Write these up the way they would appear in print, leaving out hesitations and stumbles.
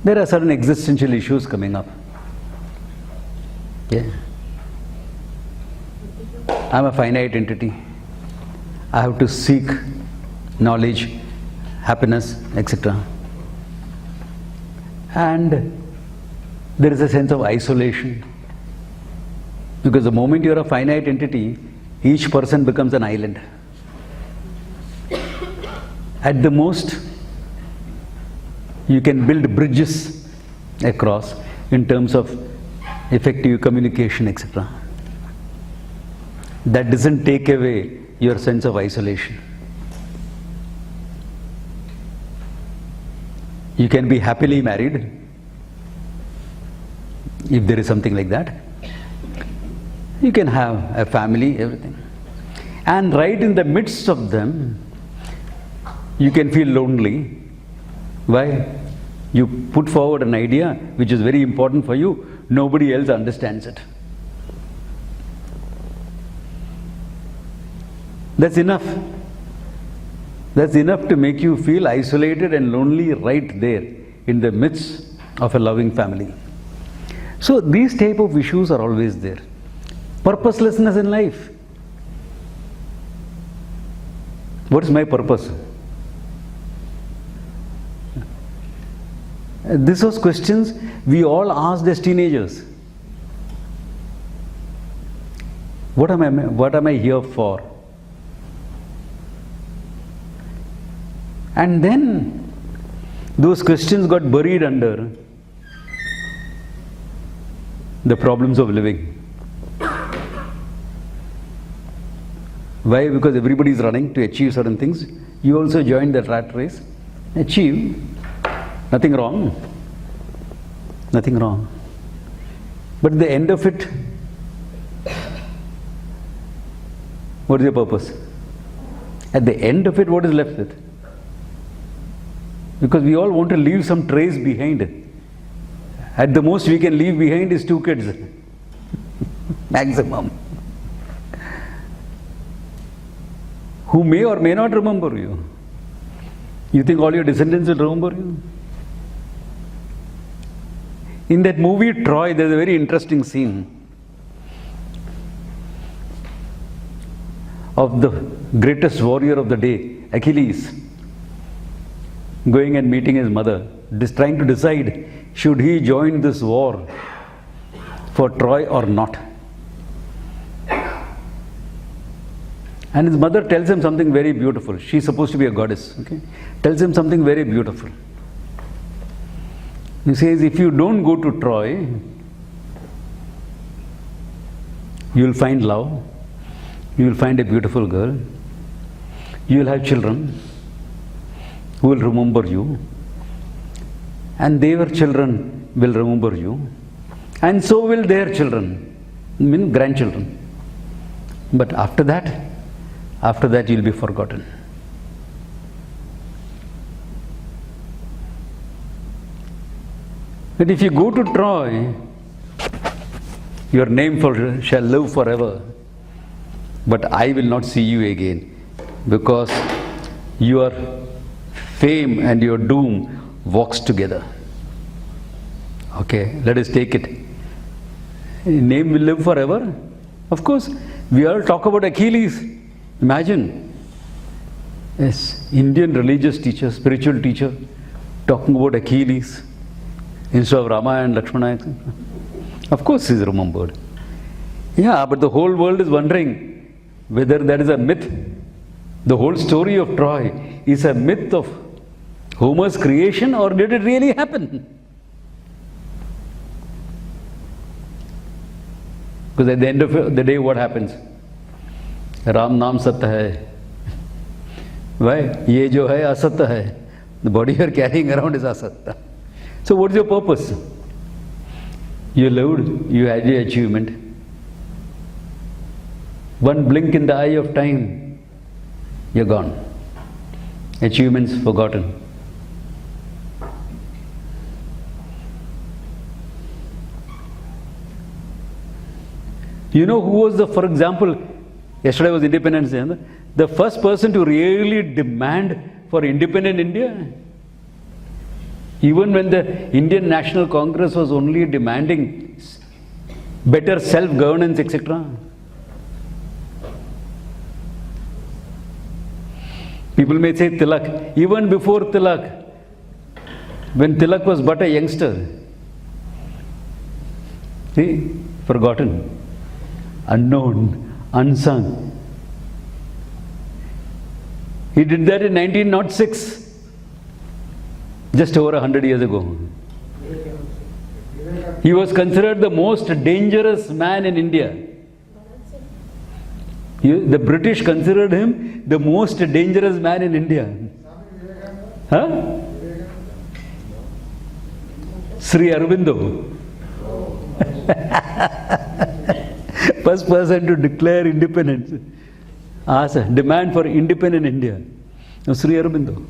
there are certain existential issues coming up. Yeah. I'm a finite entity. I have to seek knowledge, happiness, etc. And there is a sense of isolation. Because the moment you are a finite entity, each person becomes an island. At the most, you can build bridges across in terms of effective communication, etc. That doesn't take away your sense of isolation. You can be happily married, if there is something like that. You can have a family, everything. And right in the midst of them, you can feel lonely. Why? You put forward an idea which is very important for you, nobody else understands it. That's enough. That's enough to make you feel isolated and lonely right there in the midst of a loving family. So these type of issues are always there. Purposelessness in life. What is my purpose? This was questions we all asked as teenagers. What am I here for? And then those questions got buried under the problems of living. Why? Because everybody is running to achieve certain things. You also joined that rat race. Achieve. Nothing wrong. Nothing wrong. But at the end of it, what is your purpose? At the end of it, what is left with? Because we all want to leave some trace behind. At the most we can leave behind is 2 kids. Maximum. Who may or may not remember you. You think all your descendants will remember you? In that movie Troy, there's a very interesting scene of the greatest warrior of the day, Achilles, going and meeting his mother, trying to decide, should he join this war for Troy or not? And his mother tells him something very beautiful. She's supposed to be a goddess. Okay? Tells him something very beautiful. He says, if you don't go to Troy, you will find love, you will find a beautiful girl, you will have children who will remember you, and their children will remember you, and so will their children, grandchildren. But after that you will be forgotten. But if you go to Troy, your name shall live forever, but I will not see you again, because your fame and your doom walks together. Okay, let us take it. Name will live forever. Of course, we all talk about Achilles. Imagine, yes, Indian religious teacher, spiritual teacher, talking about Achilles instead of Rama and Lakshmana. Of course he is remembered. Yeah, but the whole world is wondering whether that is a myth. The whole story of Troy is a myth of Homer's creation, or did it really happen? Because at the end of the day, what happens? Ram Naam Satya hai. Why? Ye jo hai asatya hai. The body you are carrying around is asatya. So what is your purpose? You lived, you had your achievement. One blink in the eye of time, you're gone. Achievements forgotten. You know who was for example, yesterday was Independence Day, the first person to really demand for independent India? Even when the Indian National Congress was only demanding better self-governance, etc. People may say Tilak. Even before Tilak, when Tilak was but a youngster, see, forgotten, unknown, unsung. He did that in 1906, just over 100 years ago. He was considered the most dangerous man in India. The British considered him the most dangerous man in India. Huh? Sri Aurobindo. First person to declare independence. Demand for independent India. No, Sri Aurobindo.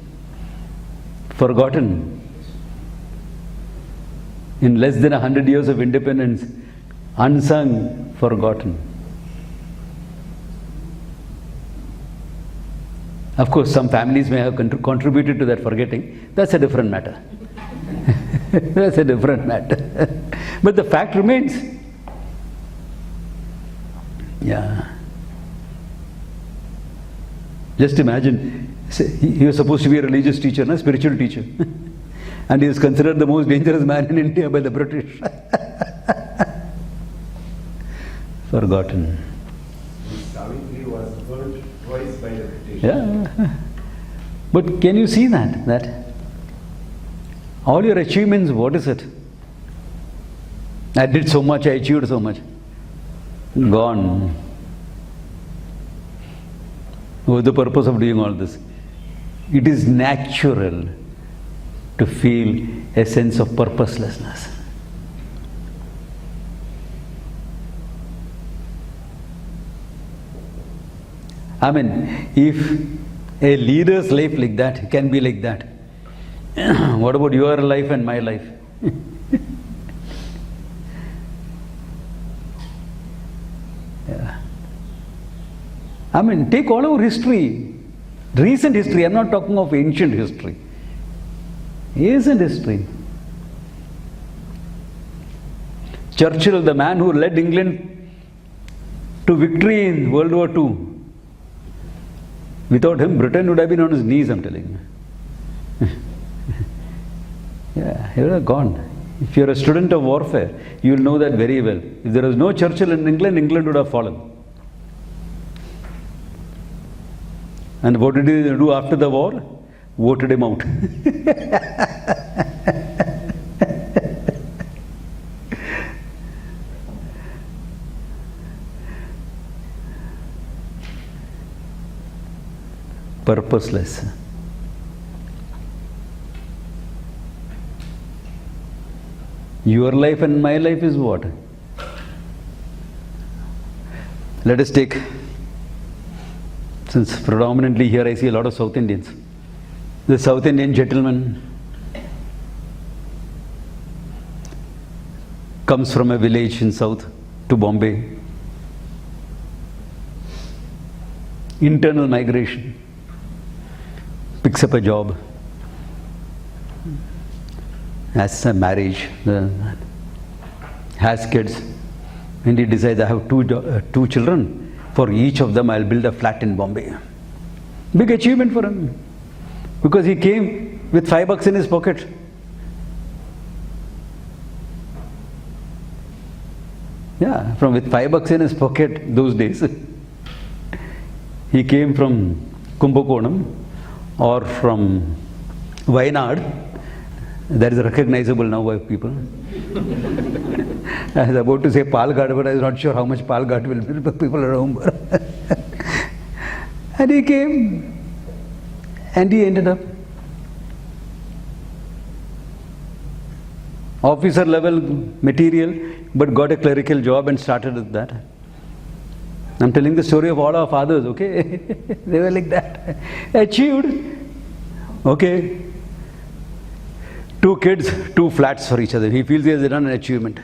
Forgotten. In less than 100 years of independence, unsung, forgotten. Of course, some families may have contributed to that forgetting. That's a different matter. That's a different matter. But the fact remains. Yeah. Just imagine, he was supposed to be a religious teacher, a spiritual teacher. And he is considered the most dangerous man in India by the British. Forgotten. Savitri was burnt twice by the British. Yeah. But can you see that all your achievements, what is it? I did so much, I achieved so much. Gone. What is the purpose of doing all this? It is natural to feel a sense of purposelessness. I mean, if a leader's life like that can be like that, what about your life and my life? Yeah. I mean, take all our history, recent history, I'm not talking of ancient history. Recent history. Churchill, the man who led England to victory in World War II. Without him, Britain would have been on his knees, I'm telling you. Yeah, he would have gone. If you're a student of warfare, you'll know that very well. If there was no Churchill in England, England would have fallen. And what did he do after the war? Voted him out. Purposeless. Your life and my life is what? Let us take, since predominantly here I see a lot of South Indians. The South Indian gentleman comes from a village in South to Bombay. Internal migration. Picks up a job. Has a marriage. Has kids. And he decides, I have two children. For each of them I'll build a flat in Bombay. Big achievement for him. Because he came with $5 in his pocket. Yeah, with $5 in his pocket those days. He came from Kumbakonam or from Wayanad. That is recognizable now by people. I was about to say Palghat, but I was not sure how much Palghat will be, but people remember. And he came, and he ended up officer level material, but got a clerical job and started with that. I'm telling the story of all our fathers, okay? They were like that. Achieved, okay. 2 kids, 2 flats for each other. He feels he has done an achievement.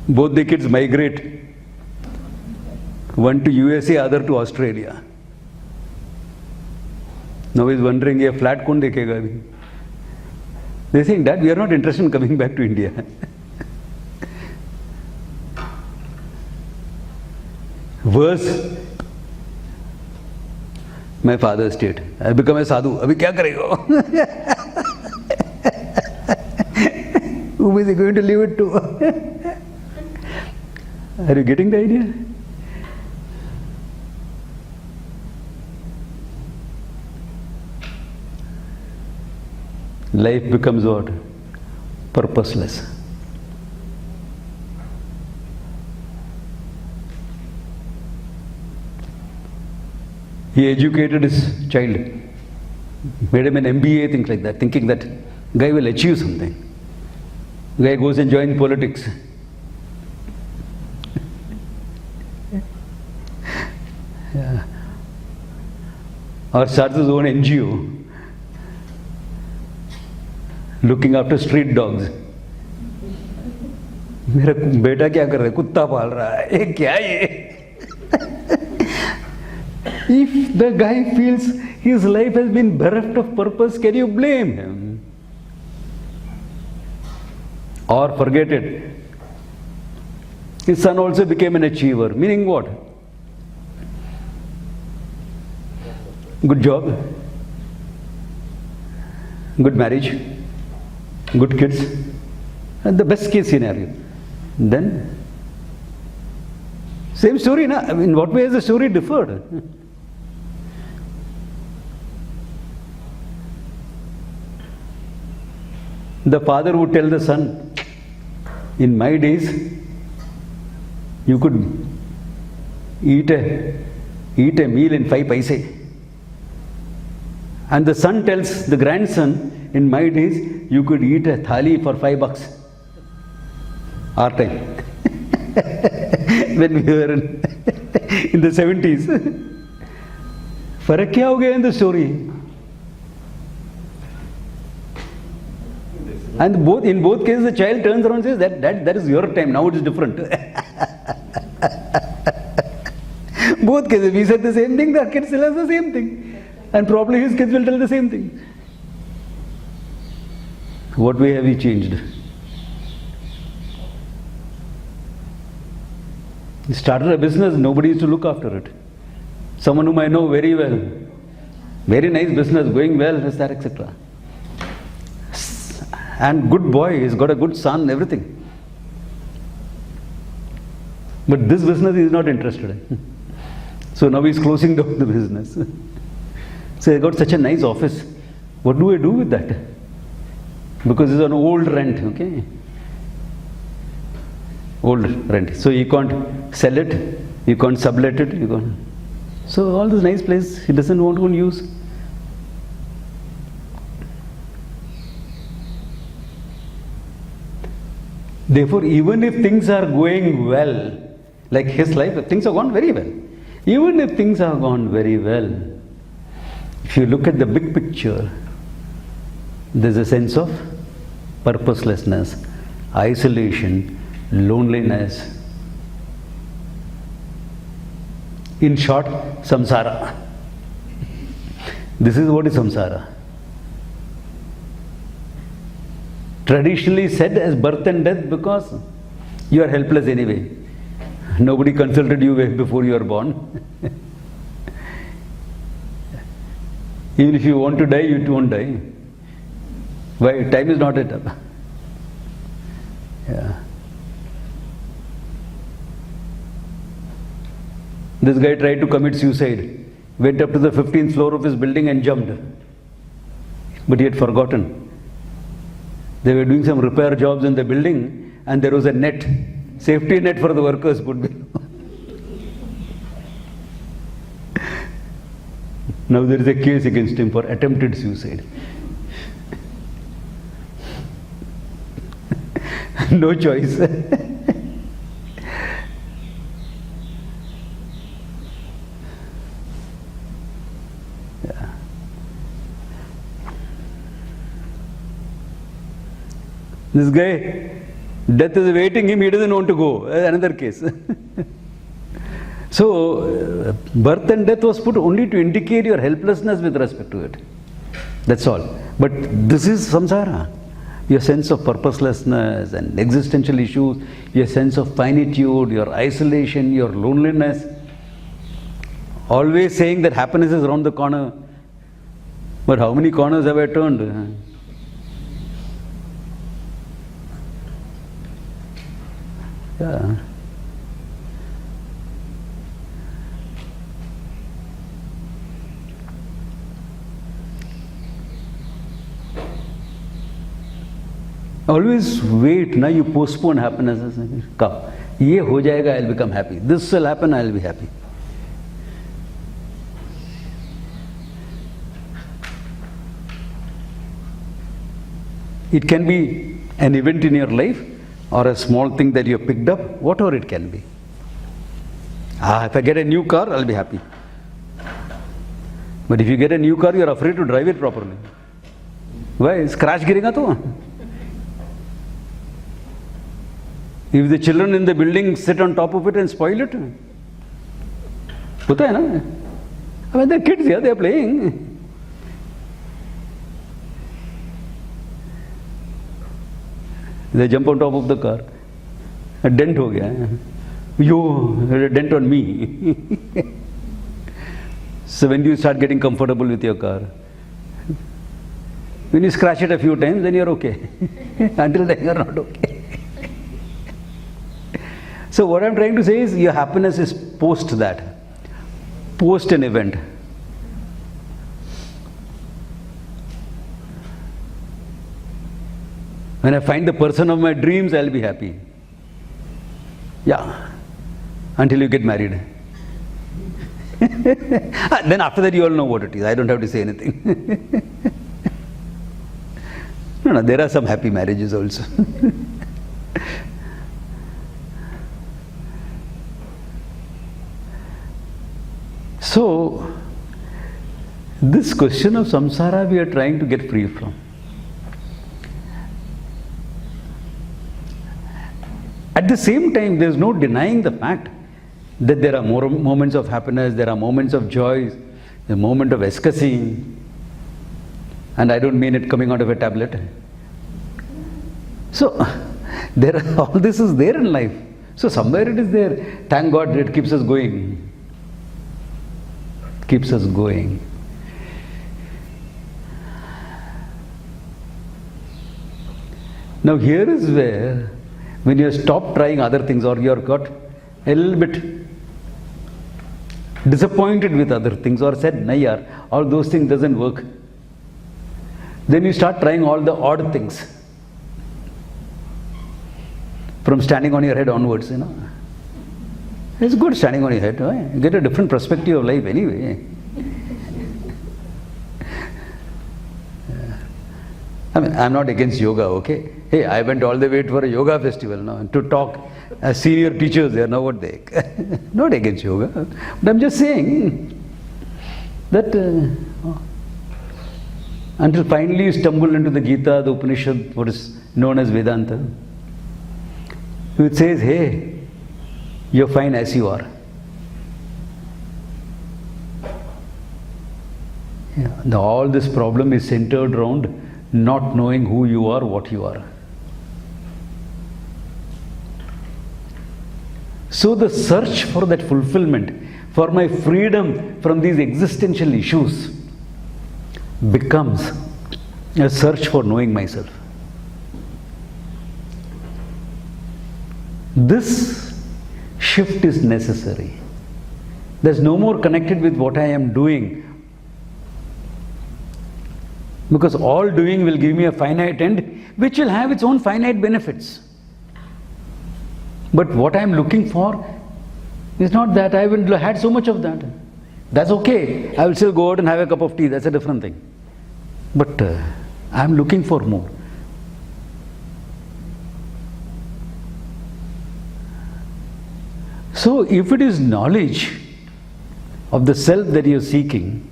Both the kids migrate. One to USA, other to Australia. Now he's wondering, ये flat कौन देखेगा अभी? They think that we are not interested in coming back to India. Worse, my father's state. I become a sadhu. अभी क्या करेगा? Whom is he going to leave it to? Are you getting the idea? Life becomes what? Purposeless. He educated his child, made him an MBA, things like that, thinking that guy will achieve something. Guy goes and joins politics. Yeah. Or starts his own NGO, looking after street dogs. मेरा बेटा क्या कर रहा है? कुत्ता पाल रहा है. ये क्या है? If the guy feels his life has been bereft of purpose, can you blame him? Or forget it. His son also became an achiever. Meaning what? Good job, good marriage, good kids, and the best case scenario. Then, same story, na? I mean, in what way has the story differed? The father would tell the son, in my days, you could eat a meal in 5 paise. And the son tells the grandson, in my days, you could eat a thali for $5. Our time. When we were in the 70s. फर्क क्या हो गया in the story? And in both cases, the child turns around and says, that is your time, now it is different. Both cases, we said the same thing, the kid still has the same thing. And probably his kids will tell the same thing. What way have we changed? He started a business, nobody used to look after it. Someone whom I know very well. Very nice business, going well, this, that, etc. And good boy, he's got a good son, everything. But this business he is not interested in. So now he's closing down the business. So I got such a nice office. What do I do with that? Because it's an old rent, okay? Old rent. So you can't sell it, you can't sublet it, you can't. So all this nice place he doesn't want to use. Therefore, even if things are going well, like his life, things have gone very well. Even if things have gone very well, if you look at the big picture, there's a sense of purposelessness, isolation, loneliness. In short, samsara. This is what is samsara. Traditionally said as birth and death because you are helpless anyway. Nobody consulted you before you are born. Even if you want to die, you won't die. Why? Time is not at all. Yeah. This guy tried to commit suicide. Went up to the 15th floor of his building and jumped. But he had forgotten. They were doing some repair jobs in the building and there was a net, safety net for the workers put below. Now there is a case against him for attempted suicide. No choice. Yeah. This guy, death is awaiting him, he doesn't want to go. Another case. So, birth and death was put only to indicate your helplessness with respect to it. That's all. But this is samsara. Your sense of purposelessness and existential issues, your sense of finitude, your isolation, your loneliness. Always saying that happiness is around the corner. But how many corners have I turned? Yeah. Always wait, now you postpone happiness. Come, ye ho jayega, I'll become happy. This will happen, I'll be happy. It can be an event in your life or a small thing that you have picked up, whatever it can be. If I get a new car, I'll be happy. But if you get a new car, you're afraid to drive it properly. Why? Crash girega to. If the children in the building sit on top of it and spoil it, hota hai na? I mean, they're kids, yeah, they're playing. They jump on top of the car. A dent ho gaya. You, a dent on me. So when you start getting comfortable with your car, when you scratch it a few times, then you're okay. Until then you're not okay. So what I'm trying to say is your happiness is post that. Post an event. When I find the person of my dreams, I'll be happy. Yeah. Until you get married. Then after that you all know what it is. I don't have to say anything. No, there are some happy marriages also. So, this question of samsara we are trying to get free from. At the same time, there is no denying the fact that there are more moments of happiness, there are moments of joy, the moment of ecstasy. And I don't mean it coming out of a tablet. So, all this is there in life. So, somewhere it is there. Thank God it keeps us going. Keeps us going. Now here is where, when you stop trying other things or you are got a little bit disappointed with other things or said, nahi yaar, all those things doesn't work. Then you start trying all the odd things. From standing on your head onwards, you know. It's good standing on your head, right? You get a different perspective of life anyway. I mean, I'm not against yoga, okay? Hey, I went all the way for a yoga festival now to talk as senior teachers there, now what they... Not against yoga, but I'm just saying that until finally you stumble into the Gita, the Upanishad, what is known as Vedanta, it says, hey, you're fine as you are. Yeah, all this problem is centered around not knowing who you are, what you are. So the search for that fulfillment, for my freedom from these existential issues, becomes a search for knowing myself. This shift is necessary. There's no more connected with what I am doing, because all doing will give me a finite end which will have its own finite benefits. But what I am looking for is not that. I haven't had so much of that. That's okay. I will still go out and have a cup of tea. That's a different thing. But I am looking for more. So if it is knowledge of the self that you are seeking,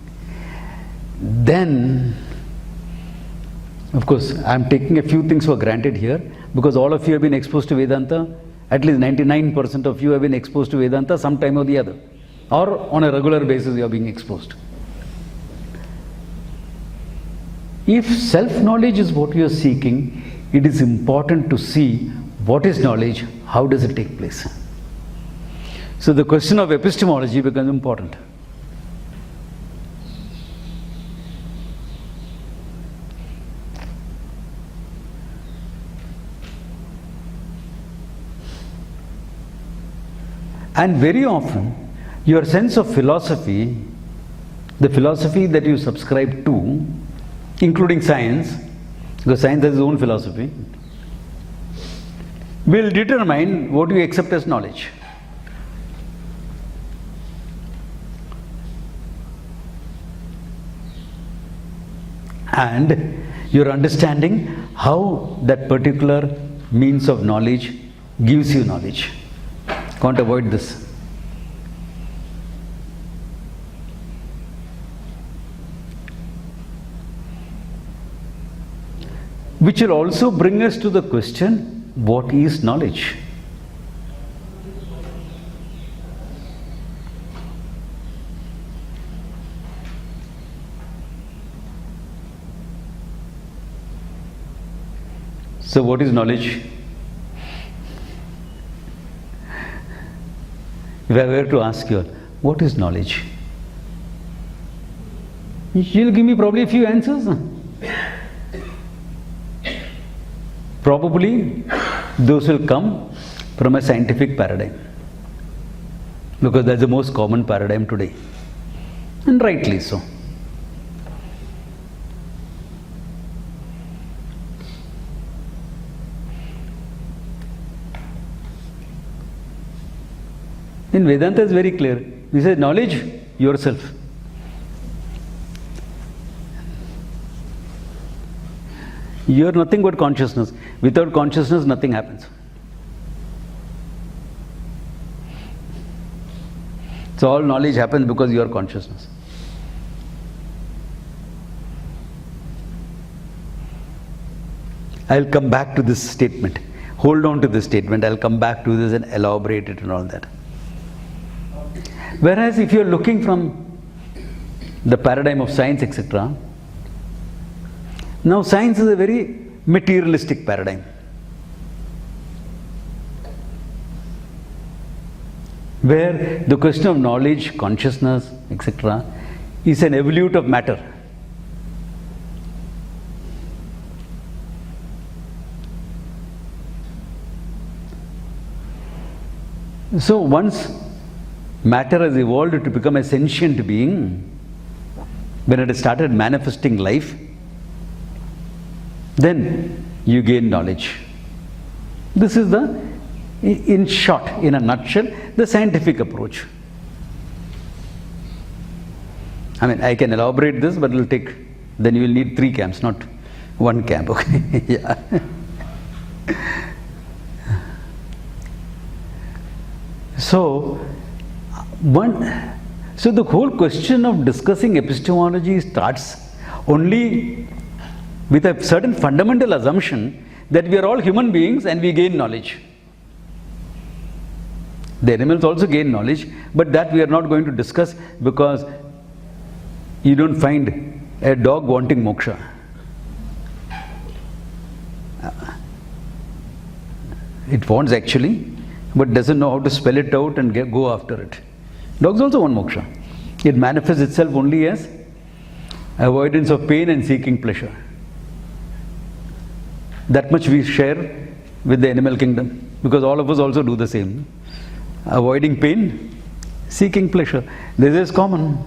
then, of course, I am taking a few things for granted here, because all of you have been exposed to Vedanta. At least 99% of you have been exposed to Vedanta sometime or the other. or on a regular basis you are being exposed. If self-knowledge is what you are seeking, it is important to see what is knowledge, how does it take place. So the question of epistemology becomes important. And very often, your sense of philosophy, the philosophy that you subscribe to, including science, because science has its own philosophy, will determine what you accept as knowledge. And your understanding how that particular means of knowledge gives you knowledge. Can't avoid this. Which will also bring us to the question, what is knowledge? So what is knowledge? If I were to ask you, what is knowledge? You'll give me probably a few answers. Probably those will come from a scientific paradigm, because that's the most common paradigm today, and rightly so. In Vedanta is very clear. We say knowledge yourself. You are nothing but consciousness. Without consciousness, nothing happens. So all knowledge happens because you are consciousness. I'll come back to this statement. Hold on to this statement. I'll come back to this and elaborate it and all that. Whereas if you're looking from the paradigm of science, etc., now science is a very materialistic paradigm. Where the question of knowledge, consciousness, etc., is an evolute of matter. So once matter has evolved to become a sentient being, when it has started manifesting life, then you gain knowledge. This is the, in short, in a nutshell, the scientific approach. I mean, I can elaborate this, but it will take, then you will need 3 camps, not 1 camp, okay? Yeah. So the whole question of discussing epistemology starts only with a certain fundamental assumption that we are all human beings and we gain knowledge. The animals also gain knowledge, but that we are not going to discuss, because you don't find a dog wanting moksha. It wants actually, but doesn't know how to spell it out and go after it. Dogs also want moksha. It manifests itself only as avoidance of pain and seeking pleasure. That much we share with the animal kingdom, because all of us also do the same. Avoiding pain, seeking pleasure. This is common.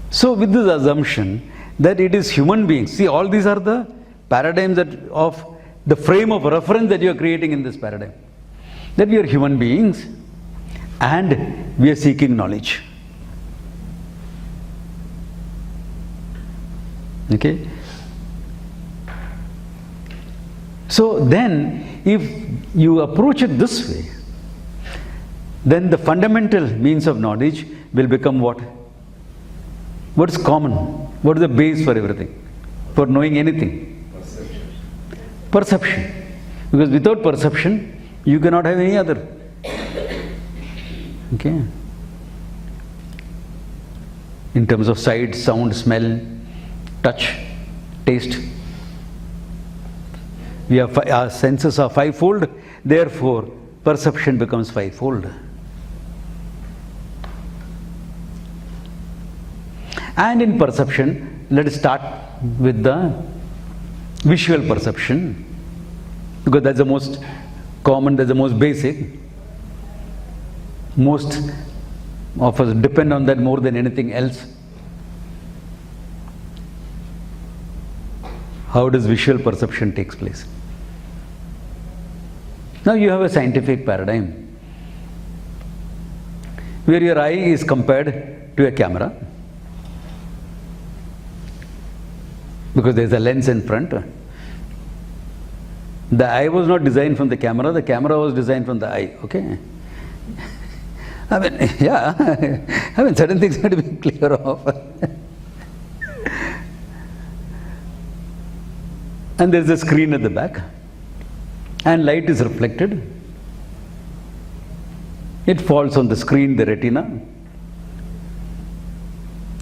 So with this assumption that it is human beings, see, all these are the paradigms of the frame of reference that you are creating in this paradigm. That we are human beings and we are seeking knowledge. Okay? So then, if you approach it this way, then the fundamental means of knowledge will become what? What is common? What is the base for everything? For knowing anything? Perception. Because without perception, you cannot have any other. Okay. In terms of sight, sound, smell, touch, taste. We have our senses are fivefold, therefore perception becomes fivefold. And in perception, let us start with the visual perception, because that's the most common, that's the most basic. Most of us depend on that more than anything else. How does visual perception takes place? Now you have a scientific paradigm where your eye is compared to a camera, because there is a lens in front. The eye was not designed from the camera was designed from the eye, okay? I mean, yeah, I mean, certain things have to be clear of. And there's a screen at the back, and light is reflected. It falls on the screen, the retina,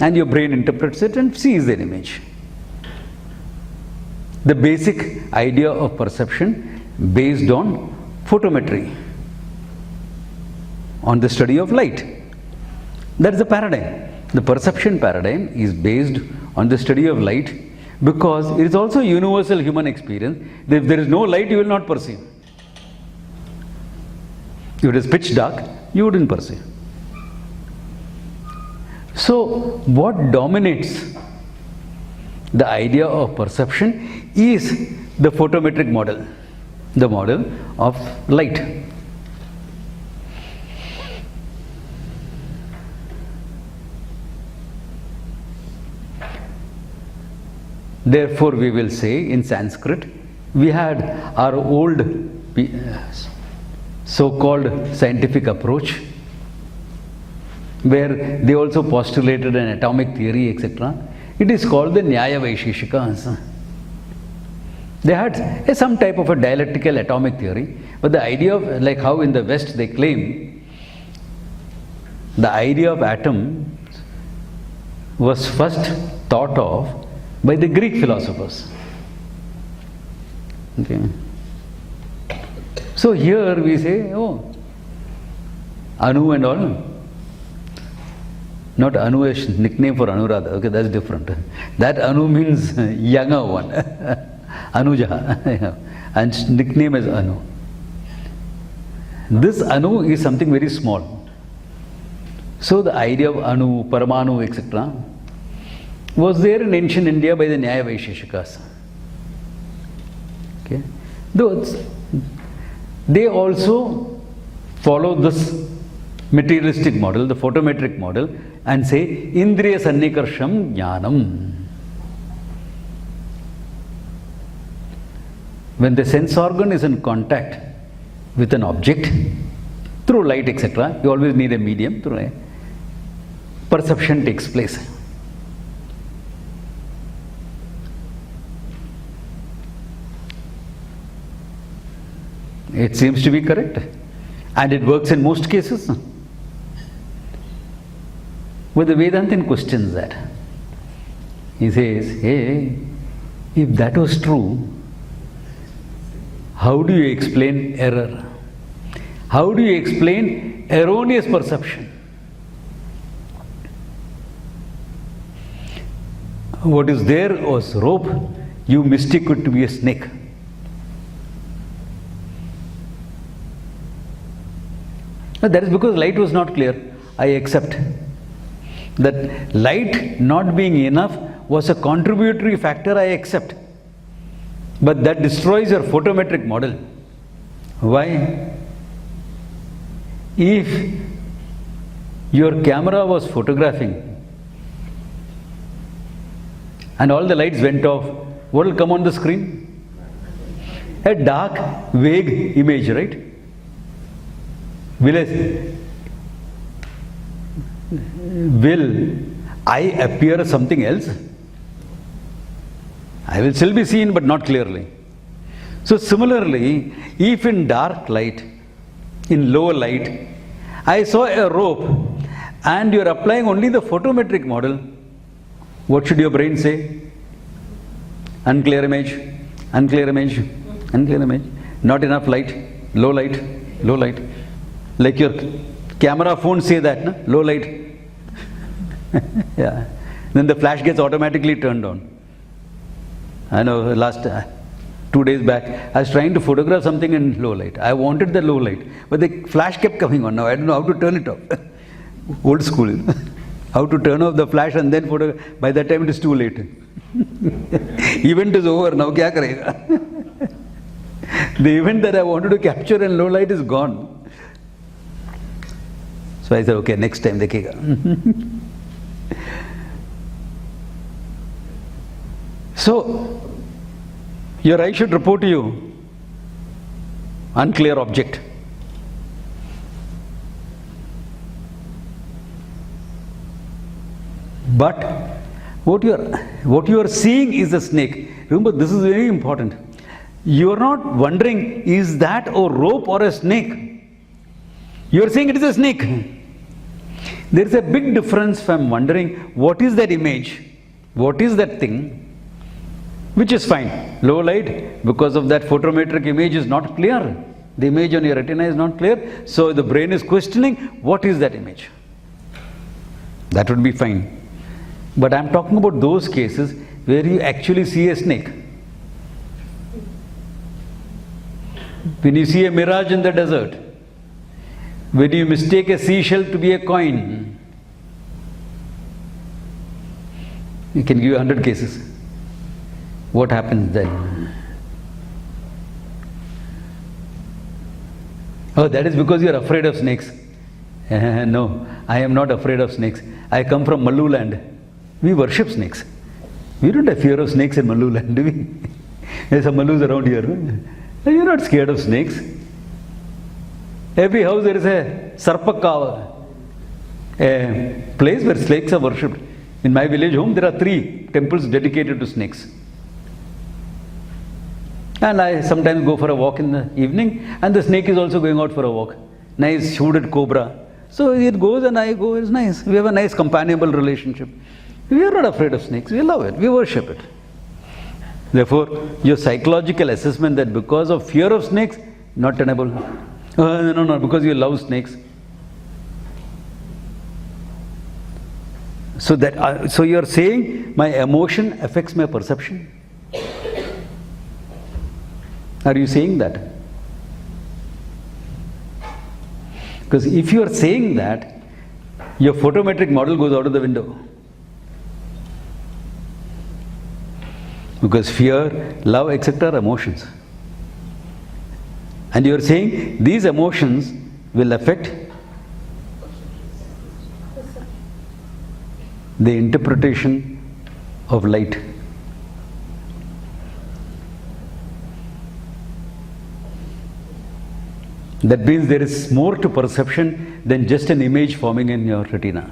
and your brain interprets it and sees an image. The basic idea of perception based on photometry, on the study of light. That's the paradigm. The perception paradigm is based on the study of light, because it is also a universal human experience. If there is no light, you will not perceive. If it is pitch dark, you wouldn't perceive. So, what dominates the idea of perception is the photometric model, the model of light. Therefore, we will say in Sanskrit, we had our old so-called scientific approach, where they also postulated an atomic theory, etc. It is called the Nyaya Vaisheshikas. They had some type of a dialectical atomic theory, but the idea of, like how in the West they claim, the idea of atom was first thought of by the Greek philosophers. Okay. So here we say, oh, Anu and all. Not Anu is nickname for Anuradha. Okay, that's different. That Anu means younger one. Anuja. And nickname is Anu. This Anu is something very small. So the idea of Anu, Paramanu, etc. was there in ancient India by the Nyaya Vaisheshikas. Okay. They also follow this materialistic model, the photometric model, and say Indriya Sannikarsham Jnanam. When the sense organ is in contact with an object through light, etc., you always need a medium, through a perception takes place. It seems to be correct, and it works in most cases. But the Vedantin questions that. He says, hey, if that was true, how do you explain error? How do you explain erroneous perception? What is there was rope, you mistook it to be a snake. That is because light was not clear. I accept that light not being enough was a contributory factor, I accept. But that destroys your photometric model. Why? If your camera was photographing and all the lights went off, what will come on the screen? A dark, vague image, right? Will I appear something else? I will still be seen, but not clearly. So similarly, if in dark light, in low light, I saw a rope and you are applying only the photometric model. What should your brain say? Unclear image, unclear image, unclear image. Not enough light, low light, low light. Like your camera phone say that, no? Low light. Yeah. Then the flash gets automatically turned on. I know last 2 days back, I was trying to photograph something in low light. I wanted the low light, but the flash kept coming on. Now I don't know how to turn it off. Old school, you know? How to turn off the flash and then photograph. By that time it is too late. Event is over, now kya karega? The event that I wanted to capture in low light is gone. So I said, okay, next time dekhega. So, your eye should report to you unclear object. But what you are seeing is a snake. Remember, this is very important. You are not wondering, is that a rope or a snake? You are saying it is a snake. There is a big difference from wondering what is that image, what is that thing, which is fine. Low light, because of that photometric image is not clear. The image on your retina is not clear. So the brain is questioning, what is that image? That would be fine. But I am talking about those cases where you actually see a snake. When you see a mirage in the desert, when you mistake a seashell to be a coin, you can give 100 cases. What happens then? Oh, that is because you are afraid of snakes. No, I am not afraid of snakes. I come from Mallu land. We worship snakes. We don't have fear of snakes in Mallu land, do we? There's some Mallus around here. You're not scared of snakes. Every house there is a Sarpaka, a place where snakes are worshipped. In my village home, there are 3 temples dedicated to snakes. And I sometimes go for a walk in the evening, and the snake is also going out for a walk. Nice hooded cobra. So it goes and I go, it's nice. We have a nice companionable relationship. We are not afraid of snakes, we love it, we worship it. Therefore, your psychological assessment that because of fear of snakes, not tenable. No, because you love snakes. So you are saying my emotion affects my perception? Are you saying that? Because if you are saying that, your photometric model goes out of the window. Because fear, love, etc. are emotions. And you are saying these emotions will affect the interpretation of light. That means there is more to perception than just an image forming in your retina.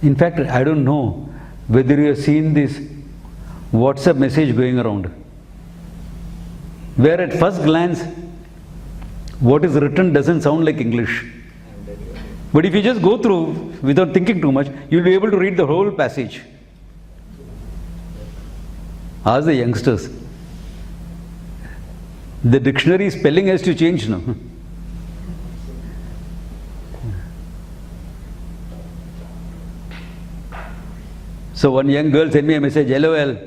In fact, I don't know whether you have seen this WhatsApp message going around, where at first glance, what is written doesn't sound like English. But if you just go through without thinking too much, you'll be able to read the whole passage. Ask the youngsters. The dictionary spelling has to change now. So one young girl sent me a message, LOL.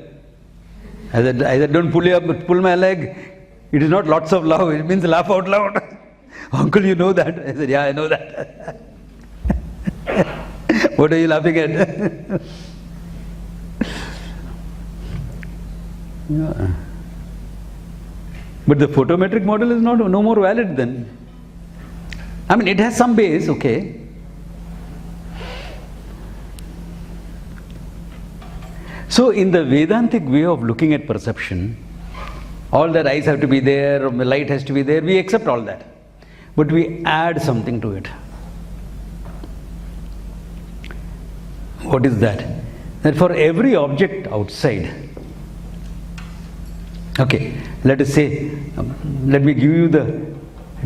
I said, don't pull my leg. It is not lots of love, it means laugh out loud. Uncle, you know that? I said, yeah, I know that. What are you laughing at? Yeah. But the photometric model is no more valid then. I mean, it has some base, okay. So in the Vedantic way of looking at perception, all that eyes have to be there, or the light has to be there, we accept all that. But we add something to it. What is that? that for every object outside, okay, let us say, let me give you the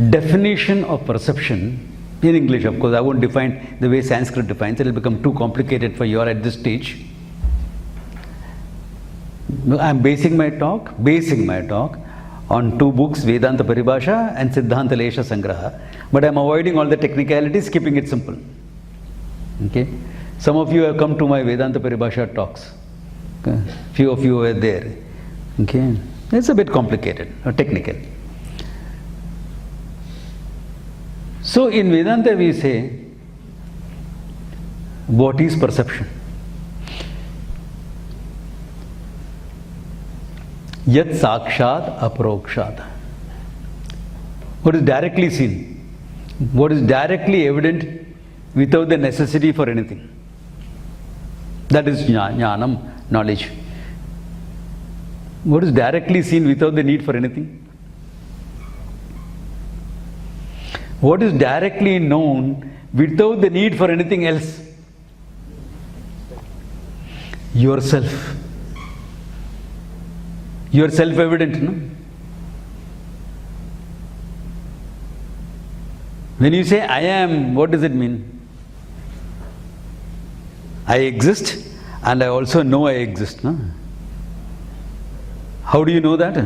definition of perception in English. Of course, I won't define the way Sanskrit defines, it will become too complicated for you at this stage. I am basing my talk on two books, Vedanta Paribhasha and Siddhanta Lesha Sangraha, but I am avoiding all the technicalities, keeping it simple. Okay? Some of you have come to my Vedanta Paribhasha talks. Okay? Few of you were there. Okay? It's a bit complicated or technical. So in Vedanta we say, what is perception? Yat sakshat aprokshat. What is directly seen? What is directly evident without the necessity for anything? That is jnanam, knowledge. What is directly seen without the need for anything? What is directly known without the need for anything else? Yourself. You are self-evident, no? When you say I am, what does it mean? I exist and I also know I exist, no? How do you know that?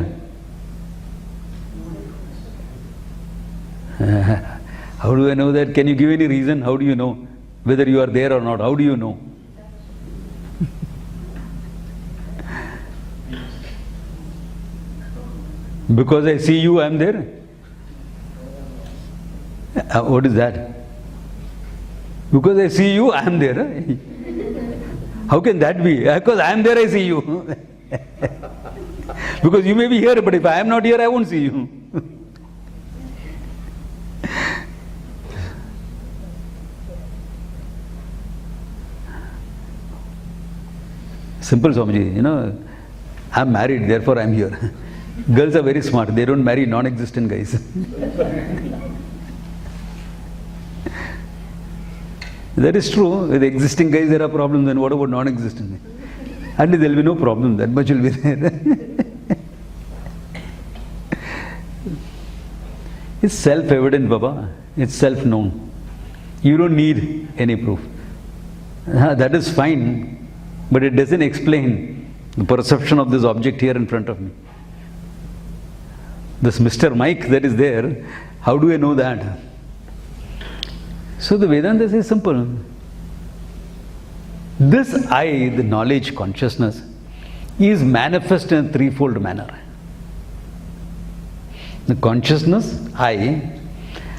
How do I know that? Can you give any reason? How do you know whether you are there or not? How do you know? Because I see you, I am there. What is that? Because I see you, I am there. How can that be? Because I am there, I see you. Because you may be here, but if I am not here, I won't see you. Simple, Swamiji. You know, I am married, therefore I am here. Girls are very smart. They don't marry non-existent guys. That is true. With existing guys there are problems, then what about non-existent? And there will be no problem. That much will be there. It's self-evident, Baba. It's self-known. You don't need any proof. That is fine, but it doesn't explain the perception of this object here in front of me. This Mr. Mike that is there, how do I know that? So the Vedanta is simple. This I, the knowledge, consciousness, is manifest in a threefold manner. The consciousness, I,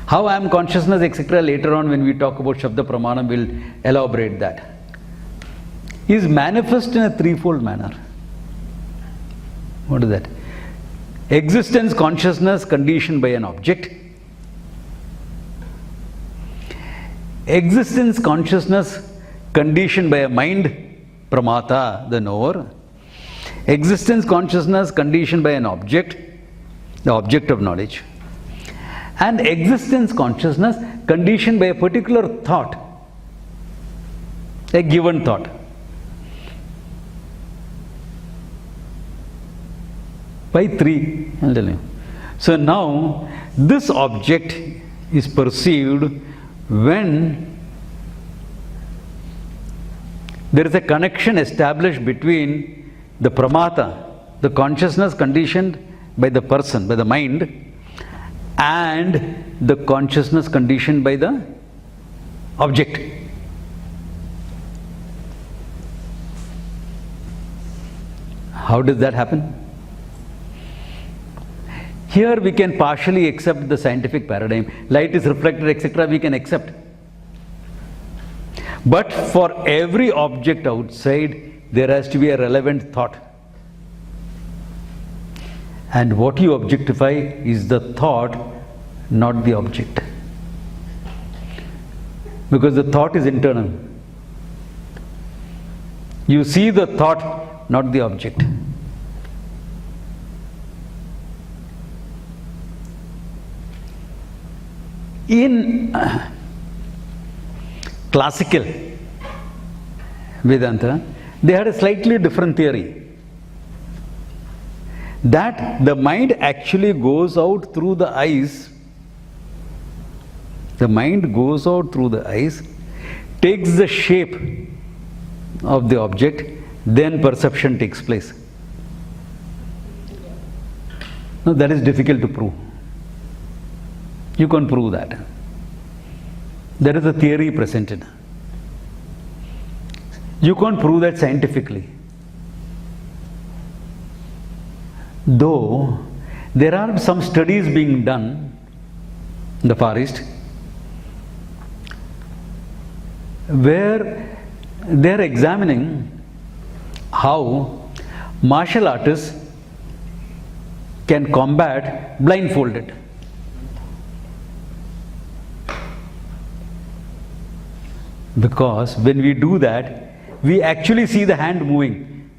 how I am consciousness, etc. later on when we talk about Shabda Pramanam, we'll elaborate that. Is manifest in a threefold manner. What is that? Existence, consciousness conditioned by an object. Existence, consciousness conditioned by a mind, pramata, the knower. Existence, consciousness conditioned by an object, the object of knowledge. And existence, consciousness conditioned by a particular thought, a given thought. By three, I'll tell you. So now, this object is perceived when there is a connection established between the pramata, the consciousness conditioned by the person, by the mind, and the consciousness conditioned by the object. How does that happen? Here we can partially accept the scientific paradigm. Light is reflected, etc. we can accept. But for every object outside, there has to be a relevant thought. And what you objectify is the thought, not the object. Because the thought is internal. You see the thought, not the object. In classical Vedanta, They had a slightly different theory. That the mind actually goes out through the eyes. The mind goes out through the eyes, takes the shape of the object, then perception takes place. Now that is difficult to prove. You can't prove that. There is a theory presented. You can't prove that scientifically. Though there are some studies being done in the Far East where they are examining how martial artists can combat blindfolded. Because when we do that, we actually see the hand moving.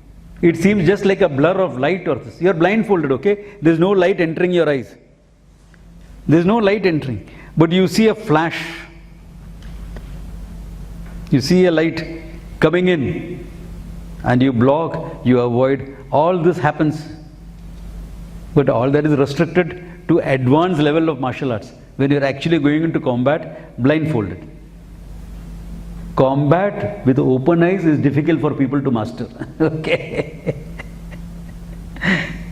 It seems just like a blur of light or this. You are blindfolded, okay? There is no light entering your eyes. There is no light entering. But you see a flash. You see a light coming in. And you block, you avoid. All this happens. But all that is restricted to advanced level of martial arts. When you are actually going into combat, blindfolded. Combat with open eyes is difficult for people to master. Okay.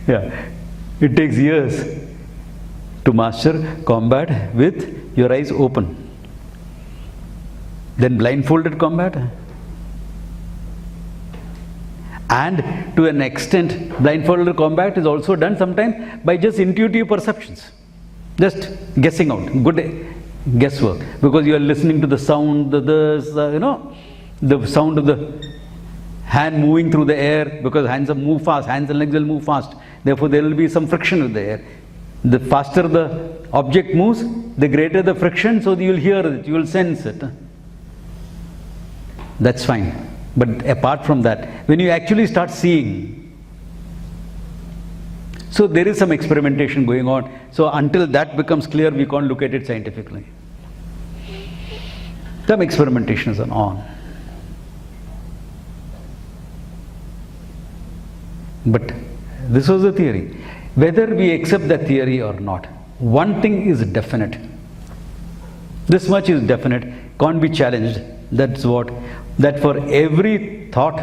Yeah. It takes years to master combat with your eyes open. Then blindfolded combat. And to an extent, blindfolded combat is also done sometimes by just intuitive perceptions. Just guessing out. Good guesswork, because you are listening to the sound, the sound of the hand moving through the air, because hands move fast, hands and legs will move fast. Therefore, there will be some friction with the air. The faster the object moves, the greater the friction, so you will hear it, you will sense it. That's fine. But apart from that, when you actually start seeing, so there is some experimentation going on. So until that becomes clear, we can't look at it scientifically. Some experimentations are on. But this was the theory. Whether we accept that theory or not, one thing is definite. This much is definite, can't be challenged. That's what, that for every thought,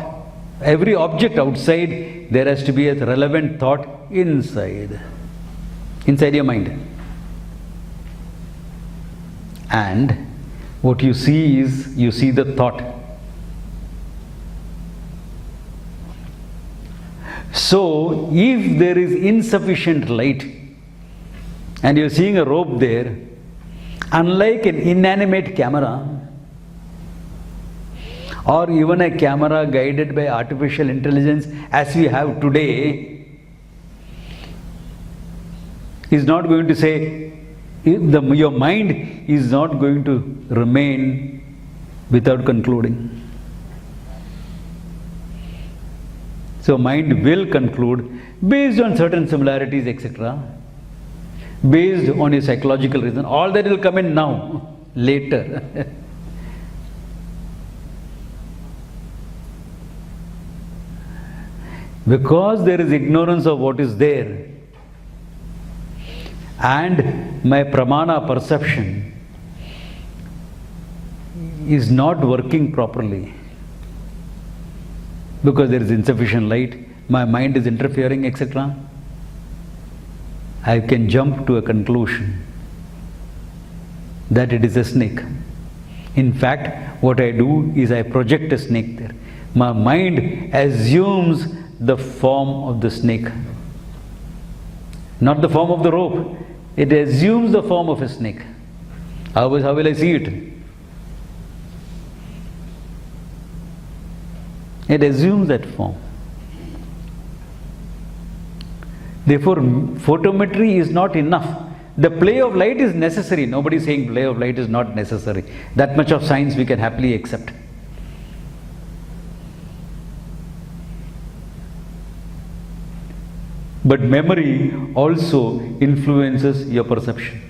every object outside, there has to be a relevant thought inside your mind. And what you see is, you see the thought. So, if there is insufficient light and you're seeing a rope there, unlike an inanimate camera or even a camera guided by artificial intelligence as we have today, is not going to say, your mind is not going to remain without concluding. So mind will conclude based on certain similarities, etc., based on a psychological reason. All that will come in now, later. Because there is ignorance of what is there, and my pramana perception is not working properly, because there is insufficient light, my mind is interfering, etc., I can jump to a conclusion that it is a snake. In fact, what I do is I project a snake there. My mind assumes the form of the snake, not the form of the rope. It assumes the form of a snake. How will I see it? It assumes that form. Therefore, photometry is not enough. The play of light is necessary. Nobody is saying play of light is not necessary. That much of science we can happily accept. But memory also influences your perception.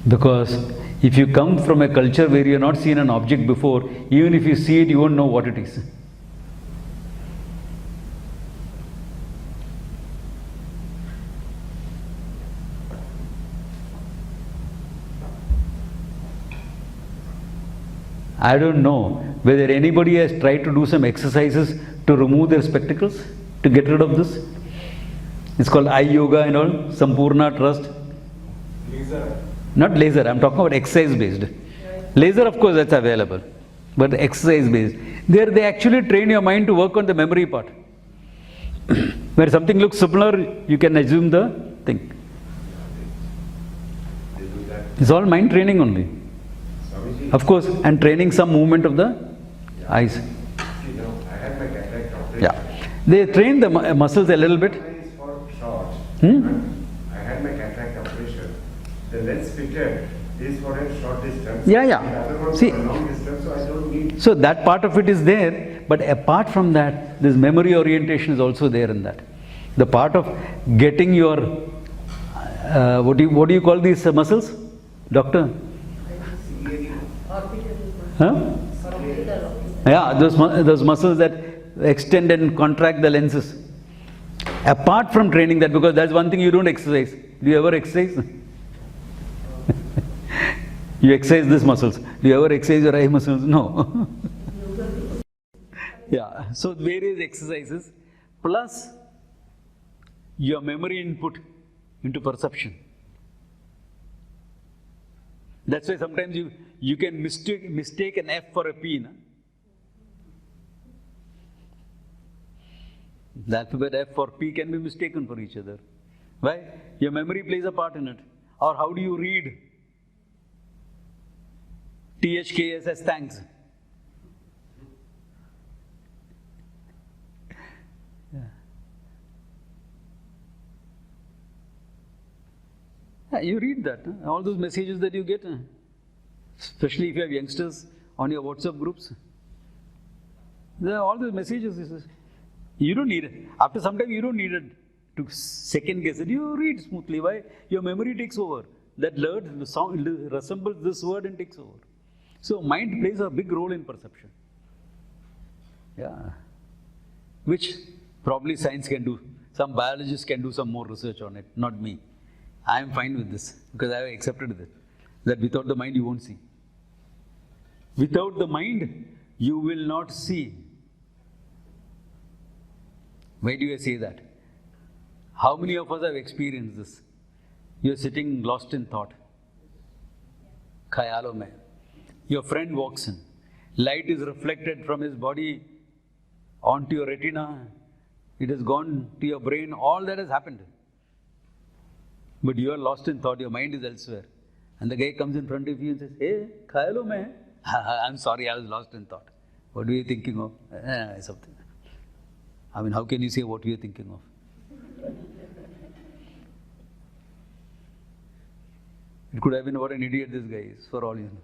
Because if you come from a culture where you have not seen an object before, even if you see it, you won't know what it is. I don't know whether anybody has tried to do some exercises to remove their spectacles, to get rid of this. It's called eye yoga and all, Sampurna Trust. Laser. Not laser, I'm talking about exercise based. Laser, of course, that's available. But exercise based. There they actually train your mind to work on the memory part. Where something looks similar, you can assume the thing. They do that. It's all mind training only. Swamiji, Of course, and training some movement of the eyes. I had my cataract operation. Yeah. They train the muscles a little bit. Mine is for short. Hmm? I had my cataract operation. The lens fitted is for a short distance. Yeah, yeah. The other one See- for a long distance, so I don't need. So that part of it is there, but apart from that, this memory orientation is also there in that. The part of getting your, what do you call these muscles, doctor? Huh? Yeah, those muscles that extend and contract the lenses. Apart from training that, because that's one thing you don't exercise. Do you ever exercise? You exercise these muscles. Do you ever exercise your eye muscles? No. Yeah, so various exercises plus your memory input into perception. That's why sometimes you can mistake an F for a P. Na? The alphabet F or P can be mistaken for each other. Why? Your memory plays a part in it. Or how do you read THKS as thanks? Yeah, you read that. Huh? All those messages that you get, especially if you have youngsters on your WhatsApp groups. There are all those messages. You don't need it. After some time, you don't need it to second guess it. You read smoothly. Why? Your memory takes over. That word, the sound resembles this word and takes over. So mind plays a big role in perception. Yeah. Which probably science can do. Some biologists can do some more research on it, not me. I am fine with this because I have accepted this. That without the mind you won't see. Without the mind you will not see. Why do I say that? How many of us have experienced this? You're sitting lost in thought. Khayalo mein. Your friend walks in. Light is reflected from his body onto your retina. It has gone to your brain. All that has happened. But you are lost in thought. Your mind is elsewhere. And the guy comes in front of you and says, "Hey, khayalo mein." I'm sorry, I was lost in thought. What were you thinking of? Something. I mean, how can you say what we are thinking of? It could have been what an idiot this guy is, for all you know.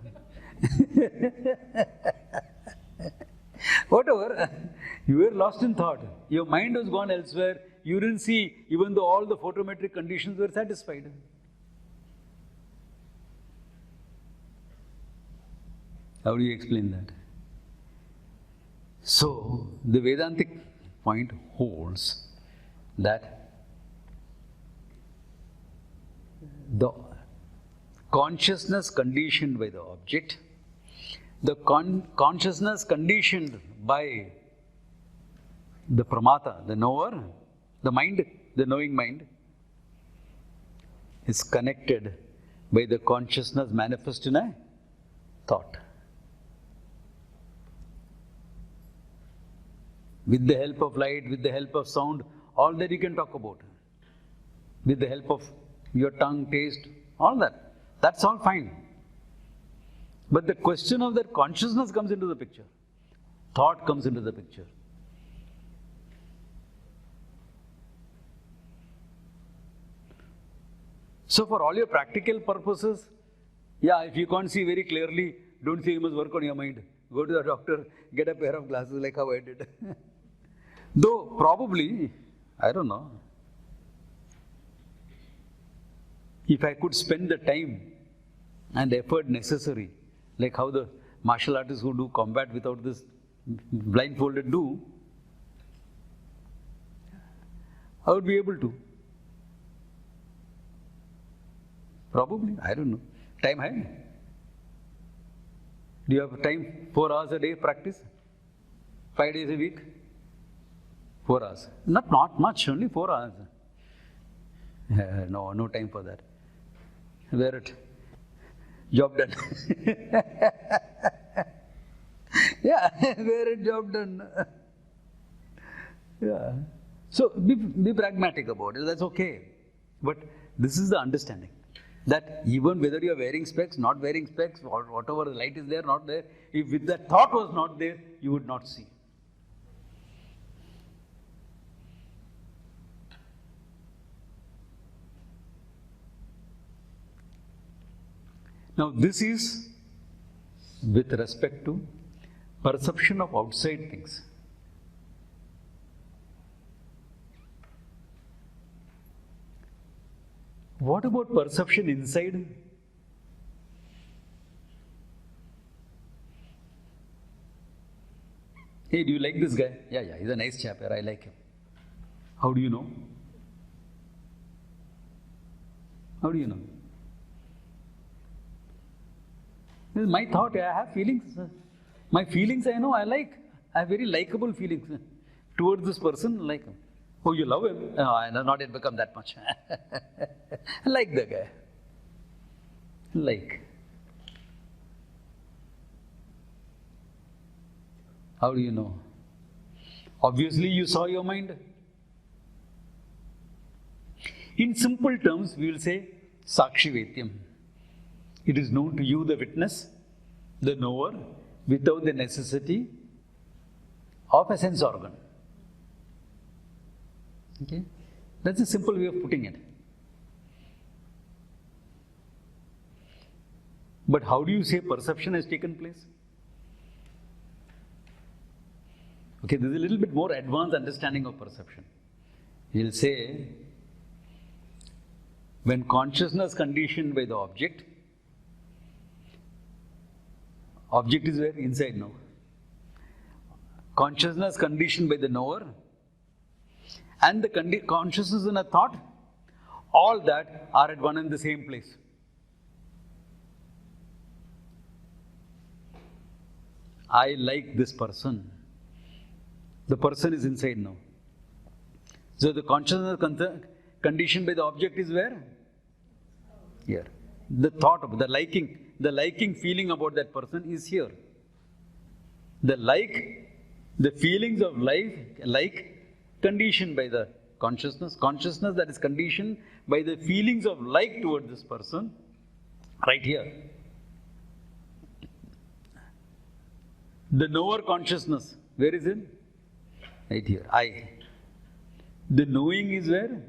Whatever, you were lost in thought. Your mind was gone elsewhere. You didn't see, even though all the photometric conditions were satisfied. How do you explain that? So, the Vedantic point holds that the consciousness conditioned by the object, the consciousness conditioned by the pramata, the knower, the mind, the knowing mind, is connected by the consciousness manifest in a thought. With the help of light, with the help of sound, all that you can talk about. With the help of your tongue, taste, all that. That's all fine. But the question of that consciousness comes into the picture. Thought comes into the picture. So for all your practical purposes, yeah, if you can't see very clearly, don't say you must work on your mind. Go to the doctor, get a pair of glasses like how I did. Though probably, I don't know, if I could spend the time and effort necessary, like how the martial artists who do combat without this blindfolded do, I would be able to. Probably, I don't know. Time high. Do you have time? 4 hours a day practice? 5 days a week? 4 hours. Not much, only 4 hours. No time for that. Wear it. Job done. Yeah, wear it, job done. Yeah. So be pragmatic about it, that's okay. But this is the understanding. That even whether you are wearing specs, not wearing specs, or whatever the light is there, not there, if that thought was not there, you would not see. Now this is with respect to perception of outside things. What about perception inside? Hey, do you like this guy? Yeah, he's a nice chap, I like him. How do you know? How do you know? This is my thought, I have feelings. My feelings I know, I like. I have very likable feelings towards this person, like him. Oh, you love him? No, I have not yet become that much. I like the guy. Like. How do you know? Obviously, you saw your mind. In simple terms, we will say Sakshi Vetyam. It is known to you, the witness, the knower, without the necessity of a sense organ. Okay? That's a simple way of putting it. But how do you say perception has taken place? Okay, this is a little bit more advanced understanding of perception. He'll say, when consciousness conditioned by the object is where? Inside now. Consciousness conditioned by the knower, and the consciousness in a thought, all that are at one and the same place. I like this person. The person is inside now. So the consciousness conditioned by the object is where? Here. The thought of the liking feeling about that person is here. The feelings of like conditioned by the consciousness that is conditioned by the feelings of like toward this person, right here. The knower consciousness, where is it? Right here, I. The knowing is where?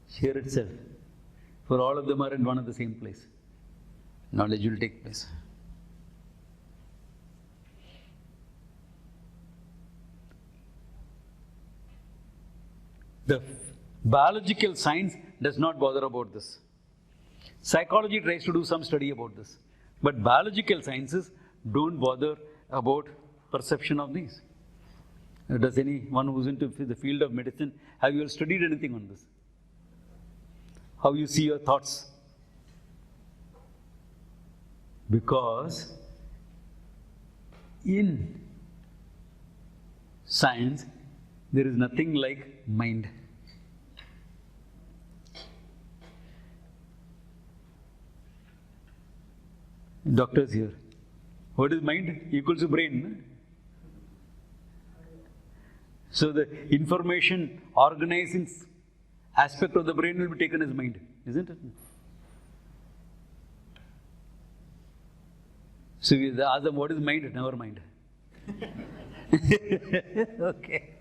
Here itself. For all of them are in one and the same place. Knowledge will take place. The biological science does not bother about this. Psychology tries to do some study about this. But biological sciences don't bother about perception of these. Does anyone who's into the field of medicine, have you studied anything on this? How you see your thoughts? Because in science, there is nothing like mind. Doctors here. What is mind? Equals to brain. So the information organizing aspect of the brain will be taken as mind, isn't it? So we ask them, what is mind? Never mind. Okay.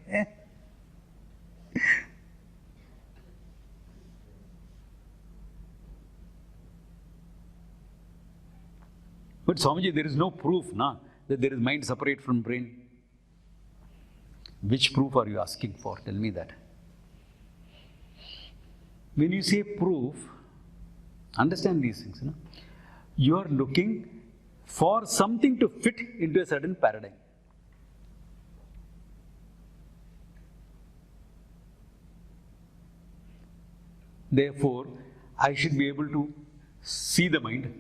But Swamiji, there is no proof that there is mind separate from brain. Which proof are you asking for? Tell me that. When you say proof, understand these things. You are looking for something to fit into a certain paradigm. Therefore, I should be able to see the mind,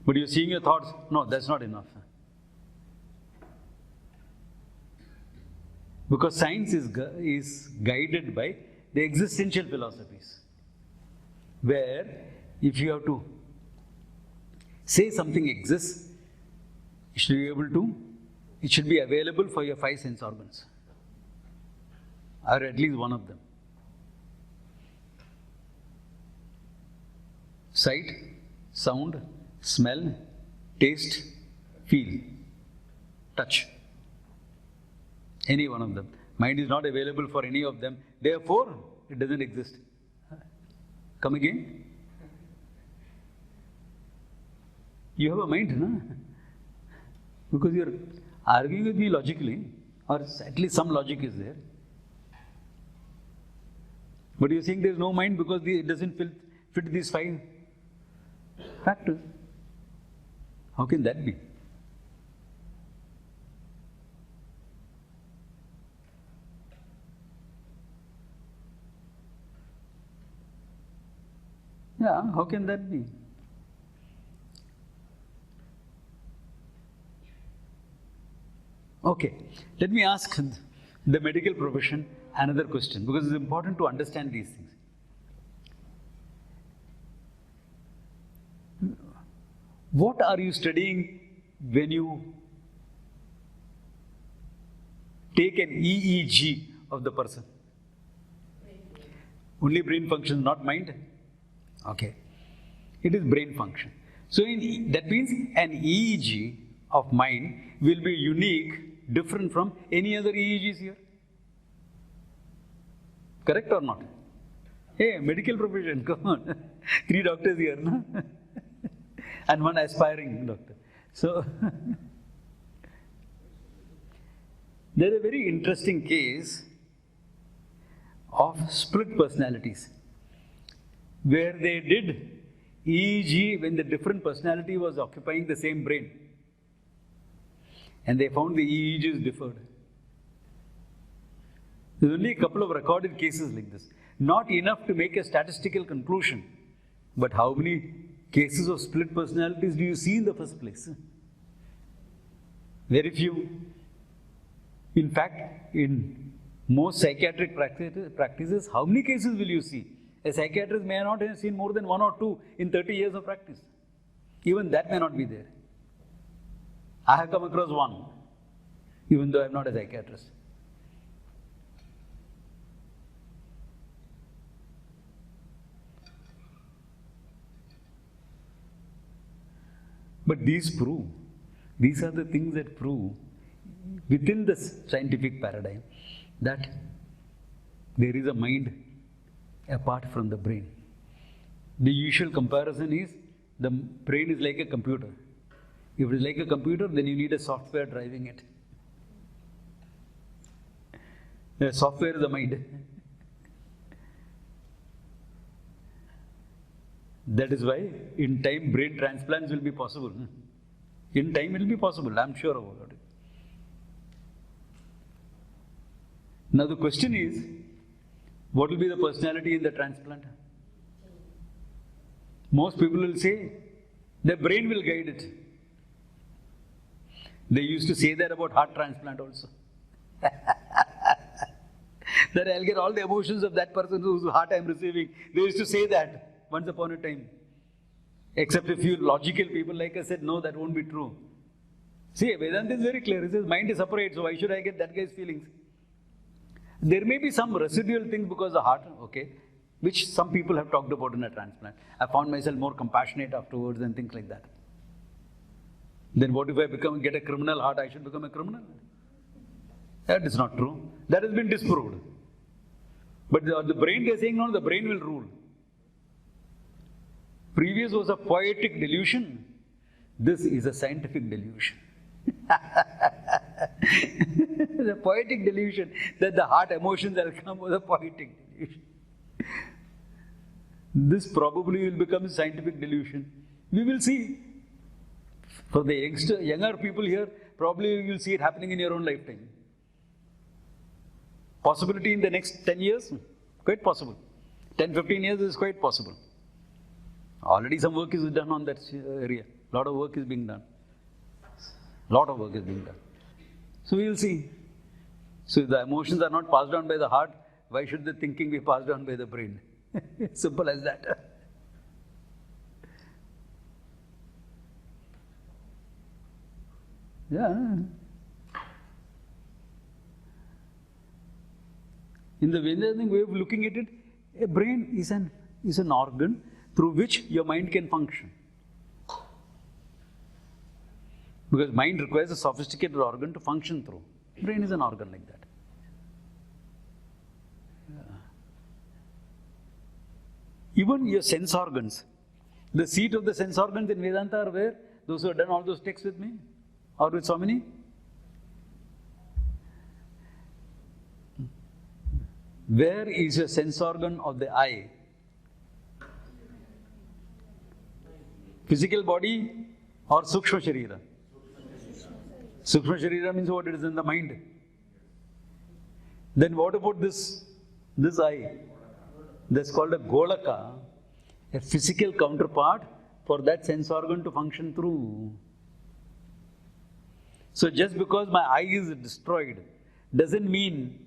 but you're seeing your thoughts. No, that's not enough. Because science is guided by the existential philosophies, where if you have to say something exists, it should be available for your 5 sense organs, or at least one of them. Sight, sound, smell, taste, feel, touch. Any one of them. Mind is not available for any of them. Therefore, it doesn't exist. Come again? You have a mind, no? Because you are arguing with me logically, or at least some logic is there. But you are saying there is no mind because it doesn't fit these 5 factors. How can that be? Yeah, how can that be? Okay, let me ask the medical profession another question, because it's important to understand these things. What are you studying when you take an EEG of the person? Only brain functions, not mind? Okay. It is brain function. So that means an EEG of mind will be unique, different from any other EEGs here. Correct or not? Hey, medical profession, come on. 3 doctors here, no? And 1 aspiring doctor. So, there is a very interesting case of split personalities, where they did EEG when the different personality was occupying the same brain. And they found the EEGs differed. There's only a couple of recorded cases like this. Not enough to make a statistical conclusion. But how many cases of split personalities do you see in the first place? Very few. In fact, in most psychiatric practices, how many cases will you see? A psychiatrist may not have seen more than 1 or 2 in 30 years of practice. Even that may not be there. I have come across 1, even though I am not a psychiatrist. But these are the things that prove within the scientific paradigm that there is a mind apart from the brain. The usual comparison is the brain is like a computer. If it is like a computer, then you need a software driving it. The software is the mind. That is why in time brain transplants will be possible. In time it will be possible, I am sure about it. Now the question is, what will be the personality in the transplant? Most people will say, the brain will guide it. They used to say that about heart transplant also. That I'll get all the emotions of that person whose heart I'm receiving. They used to say that once upon a time. Except a few logical people like I said, no, that won't be true. See, Vedanta is very clear. It says mind is separate, so why should I get that guy's feelings? There may be some residual things because of the heart, okay, which some people have talked about in a transplant. I found myself more compassionate afterwards and things like that. Then what if I get a criminal heart, I should become a criminal? That is not true. That has been disproved. But the brain, they are saying, no, the brain will rule. Previous was a poetic delusion. This is a scientific delusion. The poetic delusion that the heart emotions will come was a poetic delusion. This probably will become a scientific delusion. We will see. For the younger people here, probably you'll see it happening in your own lifetime. Possibility in the next 10 years? Quite possible. 10, 15 years is quite possible. Already some work is done on that area. A lot of work is being done. So we will see. So if the emotions are not passed on by the heart, why should the thinking be passed on by the brain? Simple as that. Yeah. In the Vedanta way of looking at it, a brain is an organ through which your mind can function. Because mind requires a sophisticated organ to function through. Brain is an organ like that. Yeah. Even your sense organs. The seat of the sense organs in Vedanta are where? Those who have done all those texts with me? Or with Swamini? Where is your sense organ of the eye? Physical body or Sukshma Sharira? Sukshma Sharira means what? It is in the mind. Then what about this eye? That's called a Golaka, a physical counterpart for that sense organ to function through. So just because my eye is destroyed doesn't mean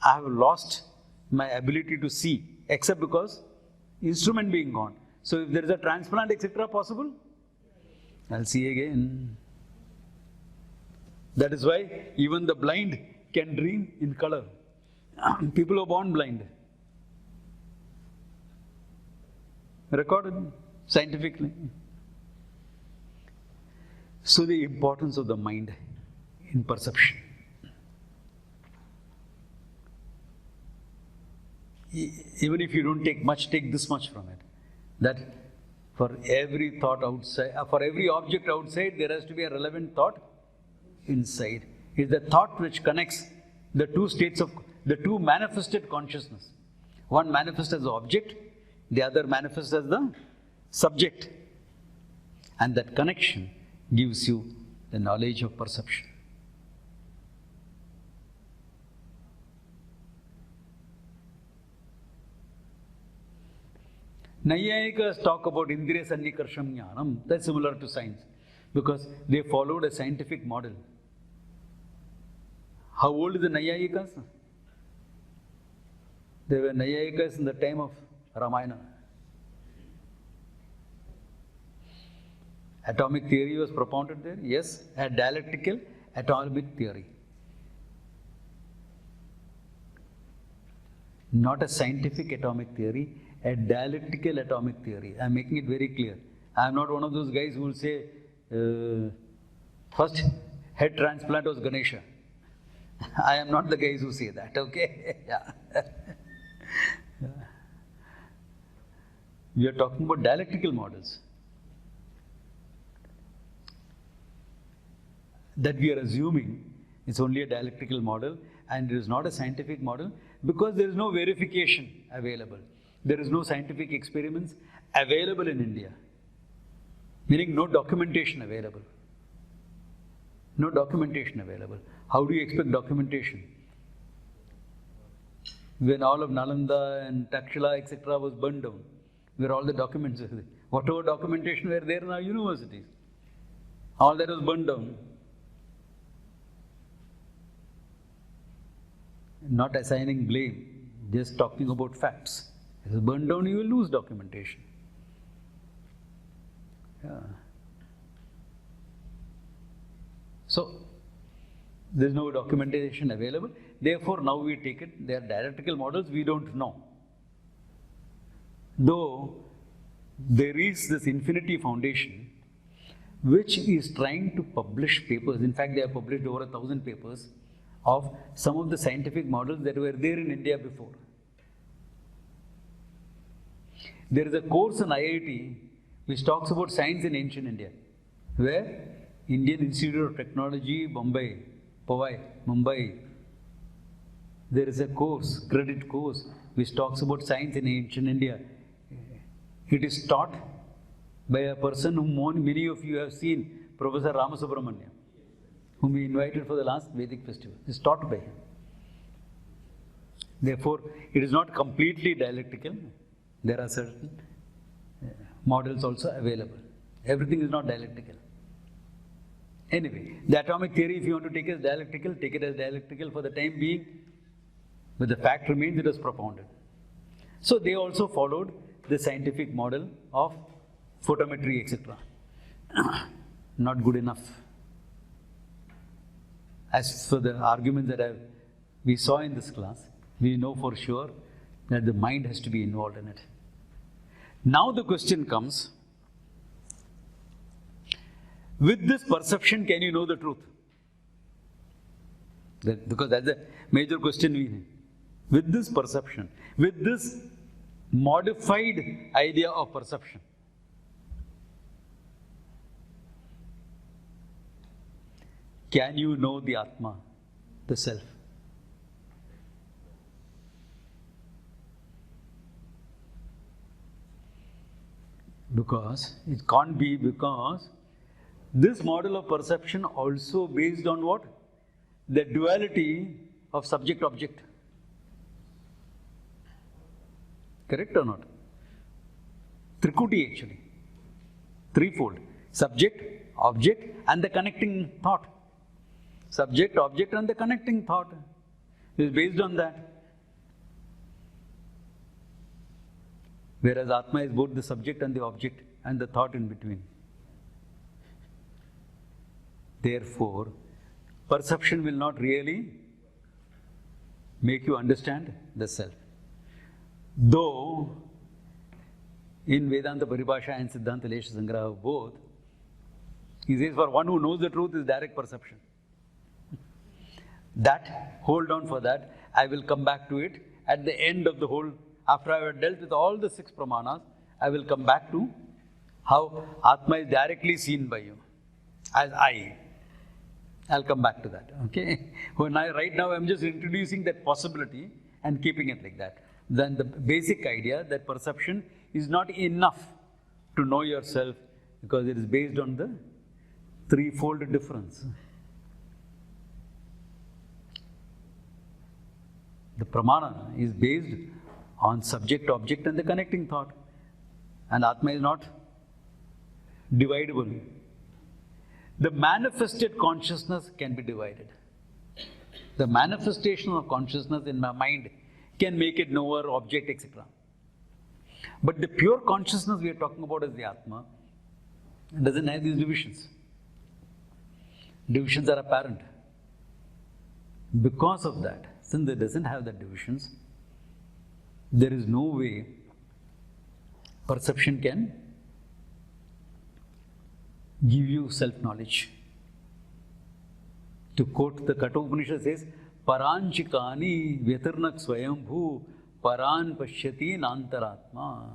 I have lost my ability to see, except because instrument being gone. So if there is a transplant, etc. possible, I'll see again. That is why even the blind can dream in color. People are born blind. Recorded scientifically. So the importance of the mind in perception. Even if you don't take much, take this much from it. That for every thought outside, for every object outside, there has to be a relevant thought inside. It's the thought which connects the two states of, the two manifested consciousness. One manifests as the object, the other manifests as the subject. And that connection gives you the knowledge of perception. Nayayikas talk about Indriya Sannikarsham Jnanam. That's similar to science because they followed a scientific model. How old is the Nayayikas? They were Nayayikas in the time of Ramayana. Atomic theory was propounded there. Yes, a dialectical atomic theory. Not a scientific atomic theory, a dialectical atomic theory. I am making it very clear. I am not one of those guys who will say, first head transplant was Ganesha. I am not the guys who say that, okay? Yeah. We are talking about dialectical models. That we are assuming it's only a dialectical model and it is not a scientific model because there is no verification available. There is no scientific experiments available in India. Meaning no documentation available. No documentation available. How do you expect documentation? When all of Nalanda and Takshila, etc. was burned down, where all the documents, whatever documentation were there in our universities, all that was burned down. Not assigning blame, just talking about facts. If it's burned down, you will lose documentation. Yeah. So, there is no documentation available. Therefore, now we take it, they are dialectical models, we don't know. Though, there is this Infinity Foundation which is trying to publish papers. In fact, they have published over 1,000 papers of some of the scientific models that were there in India before. There is a course in IIT which talks about science in ancient India, where Indian Institute of Technology, Mumbai, there is a course, credit course, which talks about science in ancient India. It is taught by a person whom many of you have seen Professor Ramasubramanian, whom we invited for the last Vedic festival. It's taught by him. Therefore, it is not completely dialectical. There are certain models also available. Everything is not dialectical. Anyway, the atomic theory, if you want to take it as dialectical, take it as dialectical for the time being, but the fact remains it was propounded. So they also followed the scientific model of photometry, etc. Not good enough. As for the arguments that we saw in this class, we know for sure that the mind has to be involved in it. Now the question comes, with this perception, can you know the truth? Because that's the major question we have. With this perception, with this modified idea of perception, can you know the Atma, the self? Because it can't be, because this model of perception also based on what? The duality of subject-object. Correct or not? Trikuti actually. Threefold. Subject, object and the connecting thought. Subject, object and the connecting thought is based on that. Whereas Atma is both the subject and the object and the thought in between. Therefore, perception will not really make you understand the self. Though, in Vedanta Paribhasha and Siddhanta Lesha Sangraha both, he says for one who knows the truth is direct perception. That, hold on for that, I will come back to it at the end of the whole, after I have dealt with all the 6 pramanas, I will come back to how Atma is directly seen by you, as I. I'll come back to that, okay? Right now I'm just introducing that possibility and keeping it like that. Then the basic idea that perception is not enough to know yourself because it is based on the threefold difference. The pramana is based on subject, object and the connecting thought. And Atma is not dividable. The manifested consciousness can be divided. The manifestation of consciousness in my mind can make it knower, object, etc. But the pure consciousness we are talking about as the Atma doesn't have these divisions. Divisions are apparent. Because of that, since it doesn't have the divisions, there is no way perception can give you self-knowledge. To quote the Katha Upanishad says, Paranchikani vyatirnak swayambhu paran pashyati nantaratma.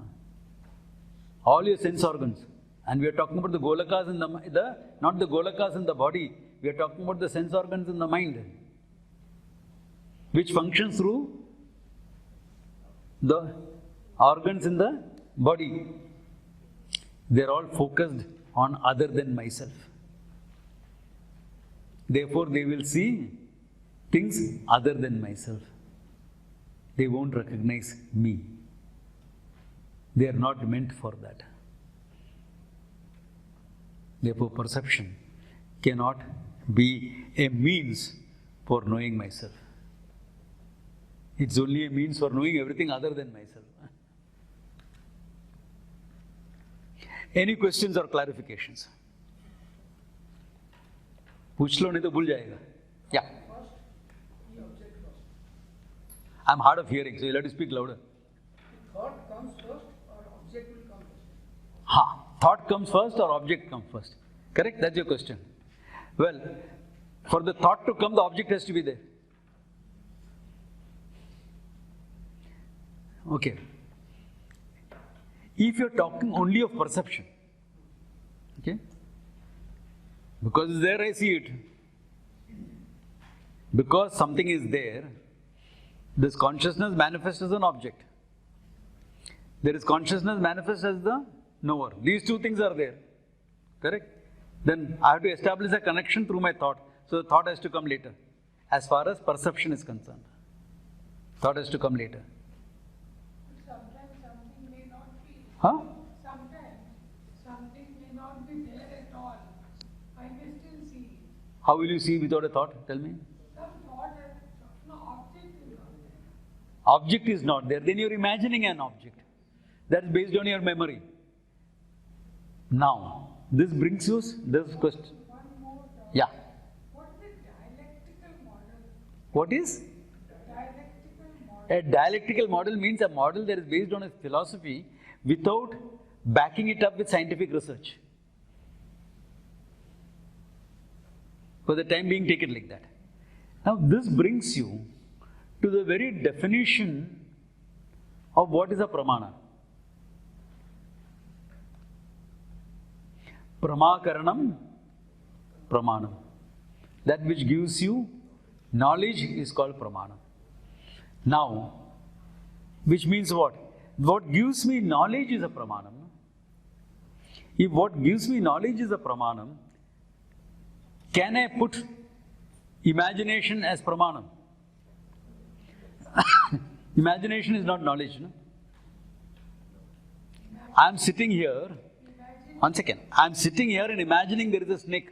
All your sense organs. And we are talking about the golakas in the not the golakas in the body. We are talking about the sense organs in the mind, which functions through the organs in the body. They are all focused on other than myself. Therefore, they will see things other than myself. They won't recognize me. They are not meant for that. Therefore, perception cannot be a means for knowing myself. It's only a means for knowing everything other than myself. Any questions or clarifications? पूछ लो नहीं तो भूल जाएगा. Yeah. I'm hard of hearing, so you'll have to speak louder. Thought comes first or object will come first? Thought comes first or object comes first? Correct? That's your question. Well, for the thought to come, the object has to be there. Okay. If you're talking only of perception, okay? Because it's there, I see it. Because something is there, this consciousness manifests as an object. There is consciousness manifests as the knower. These two things are there. Correct? then I have to establish a connection through my thought. So the thought has to come later. As far as perception is concerned, thought has to come later. Sometimes something may not be. Huh? Sometimes something may not be there at all. I may still see it. How will you see without a thought? Tell me. Some thought, no object is not there. Object is not there. Then you're imagining an object. That's based on your memory. Now, this brings you this question. One more doubt. Yeah. What is the dialectical model? What is? Dialectical model. A dialectical model means a model that is based on a philosophy without backing it up with scientific research. For the time being, take it like that. Now, this brings you to the very definition of what is a pramana. Pramakaranam, pramanam. That which gives you knowledge is called pramana. Now, which means what? What gives me knowledge is a pramanam. If what gives me knowledge is a pramanam, can I put imagination as pramanam? Imagination is not knowledge. No? I am sitting here. One second. I am sitting here and imagining there is a snake.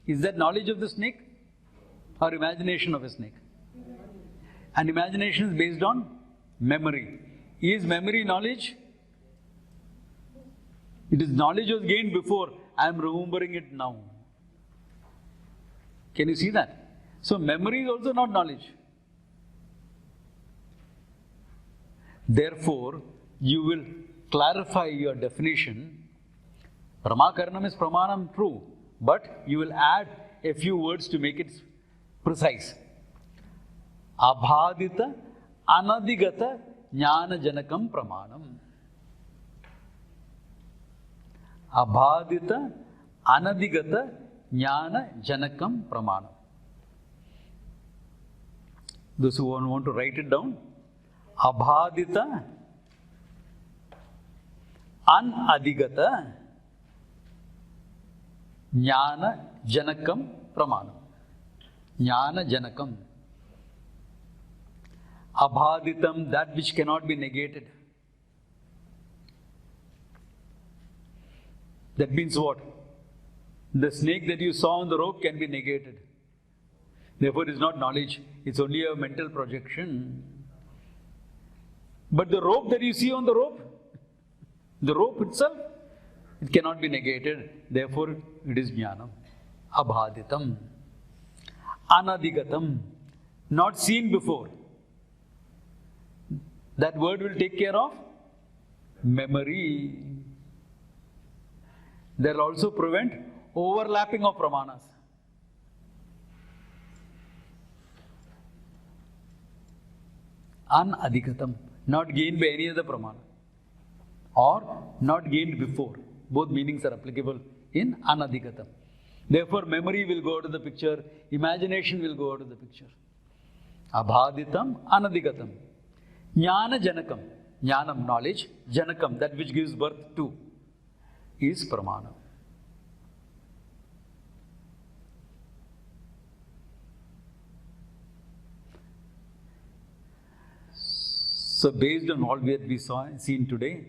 Is that knowledge of the snake or imagination of a snake? And imagination is based on memory. Is memory knowledge? It is knowledge was gained before. I am remembering it now. Can you see that? So memory is also not knowledge. Therefore, you will clarify your definition. Pramakaranam is pramanam, true, but you will add a few words to make it precise. Abhadita anadigata jnana janakam pramanam. Abhadita anadigata jnana janakam pramanam. Those who want to write it down. Abhadita anadigata jnana janakam pramanam. Jnana janakam. Abhaditam, that which cannot be negated. That means what? The snake that you saw on the rope can be negated. Therefore, it is not knowledge. It's only a mental projection. But the rope that you see on the rope itself, it cannot be negated. Therefore, it is jnanam. Abhaditam. Anadigatam. Not seen before. That word will take care of memory. That will also prevent overlapping of pramanas. Anadigatam. Not gained by any other pramana. Or not gained before. Both meanings are applicable in anadigatam. Therefore, memory will go out of the picture. Imagination will go out of the picture. Abhaditam, anadigatam. Jnana janakam. Jnanam, knowledge. Janakam, that which gives birth to, is pramana. So, based on all that we seen today,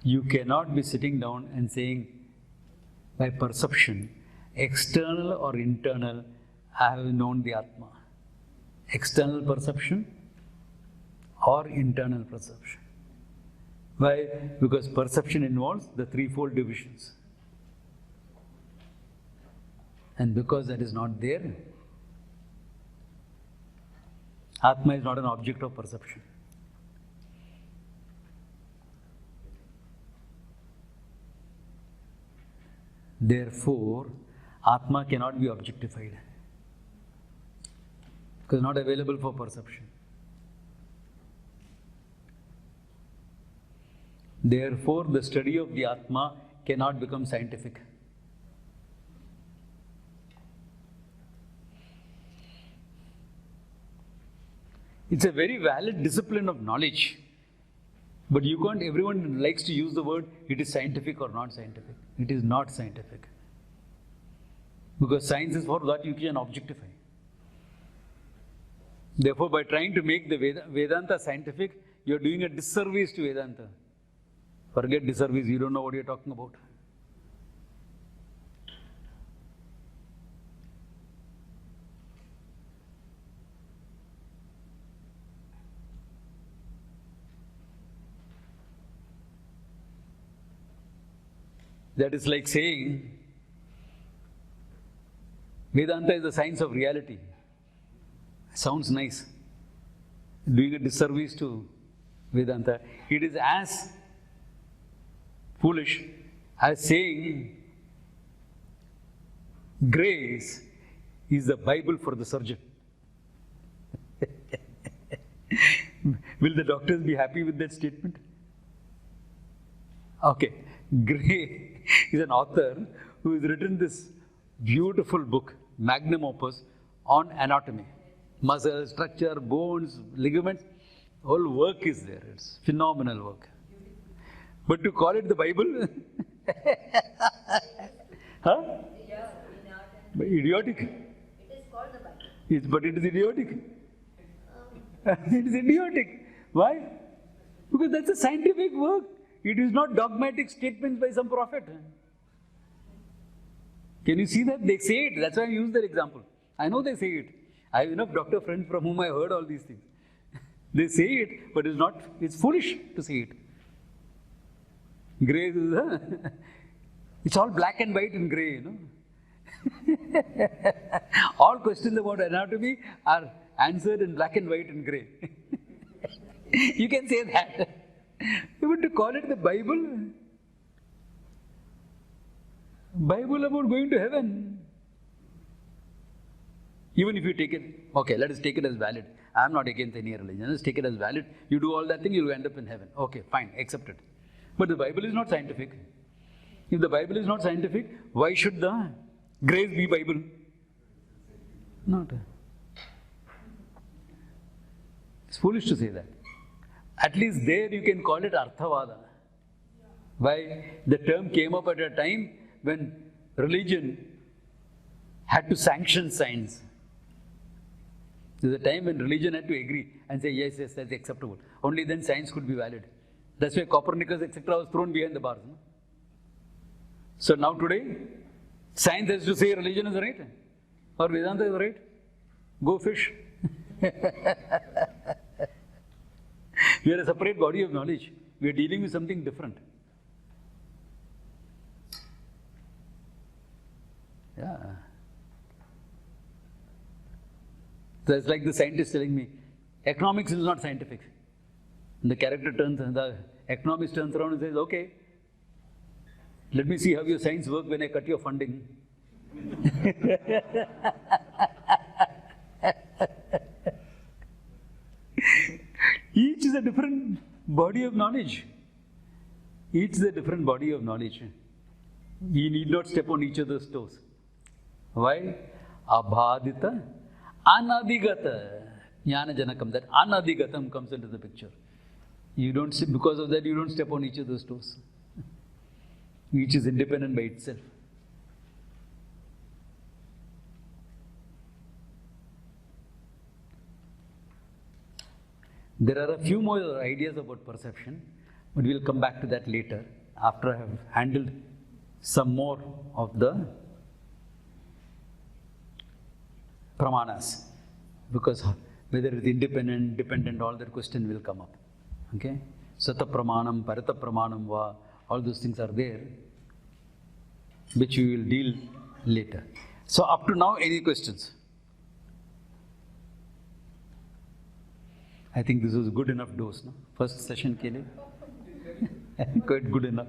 you cannot be sitting down and saying, by perception, external or internal, I have known the Atma. External perception or internal perception. Why? Because perception involves the threefold divisions. And because that is not there, Atma is not an object of perception. Therefore, Atma cannot be objectified. Because not available for perception. Therefore, the study of the Atma cannot become scientific. It's a very valid discipline of knowledge. But you can't, everyone likes to use the word, it is scientific or not scientific. It is not scientific. Because science is for that you can objectify. Therefore, by trying to make the Vedanta scientific, you are doing a disservice to Vedanta. Forget disservice, you don't know what you are talking about. That is like saying, Vedanta is the science of reality. Sounds nice. Doing a disservice to Vedanta. It is as foolish as saying grace is the Bible for the surgeon. Will the doctors be happy with that statement? Okay. Gray is an author who has written this beautiful book, magnum opus, on anatomy. Muscle, structure, bones, ligaments, whole work is there. It's phenomenal work. But to call it the Bible, huh? Idiotic. It is called the Bible. But it is idiotic. It is idiotic. Why? Because that's a scientific work. It is not dogmatic statements by some prophet. Can you see that? They say it. That's why I use that example. I know they say it. I have enough doctor friends from whom I heard all these things. They say it, but it's foolish to say it. Grey is, it's all black and white and grey, All questions about anatomy are answered in black and white and grey. You can say that. But to call it the Bible about going to heaven. Even if you take it, okay, let us take it as valid. I am not against any religion. Let's take it as valid. You do all that thing, you'll end up in heaven. Okay, fine, accept it. But the Bible is not scientific. If the Bible is not scientific, why should the grace be Bible? Not. It's foolish to say that. At least there you can call it Arthavada. Why? The term came up at a time when religion had to sanction science. There's a time when religion had to agree and say, yes, that's acceptable. Only then science could be valid. That's why Copernicus, etc. was thrown behind the bars. No? So now today, science has to say religion is right or Vedanta is right. Go fish. We are a separate body of knowledge. We are dealing with something different. Yeah. So it's like the scientist telling me, economics is not scientific. And the economist turns around and says, okay, let me see how your science works when I cut your funding. Each is a different body of knowledge. Each is a different body of knowledge. We need not step on each other's toes. Why? Abhadita, anadigata, jnana janakam. That anadigatam comes into the picture. You don't, because of that, you don't step on each other's toes. Each is independent by itself. There are a few more ideas about perception, but we'll come back to that later after I have handled some more of the pramanas. Because whether it's independent, dependent, all that question will come up. Okay? Sata pramanam, parata pramanam va, all those things are there, which we will deal later. So up to now, any questions? I think this was a good enough dose, no? First session ke liye. Quite good enough.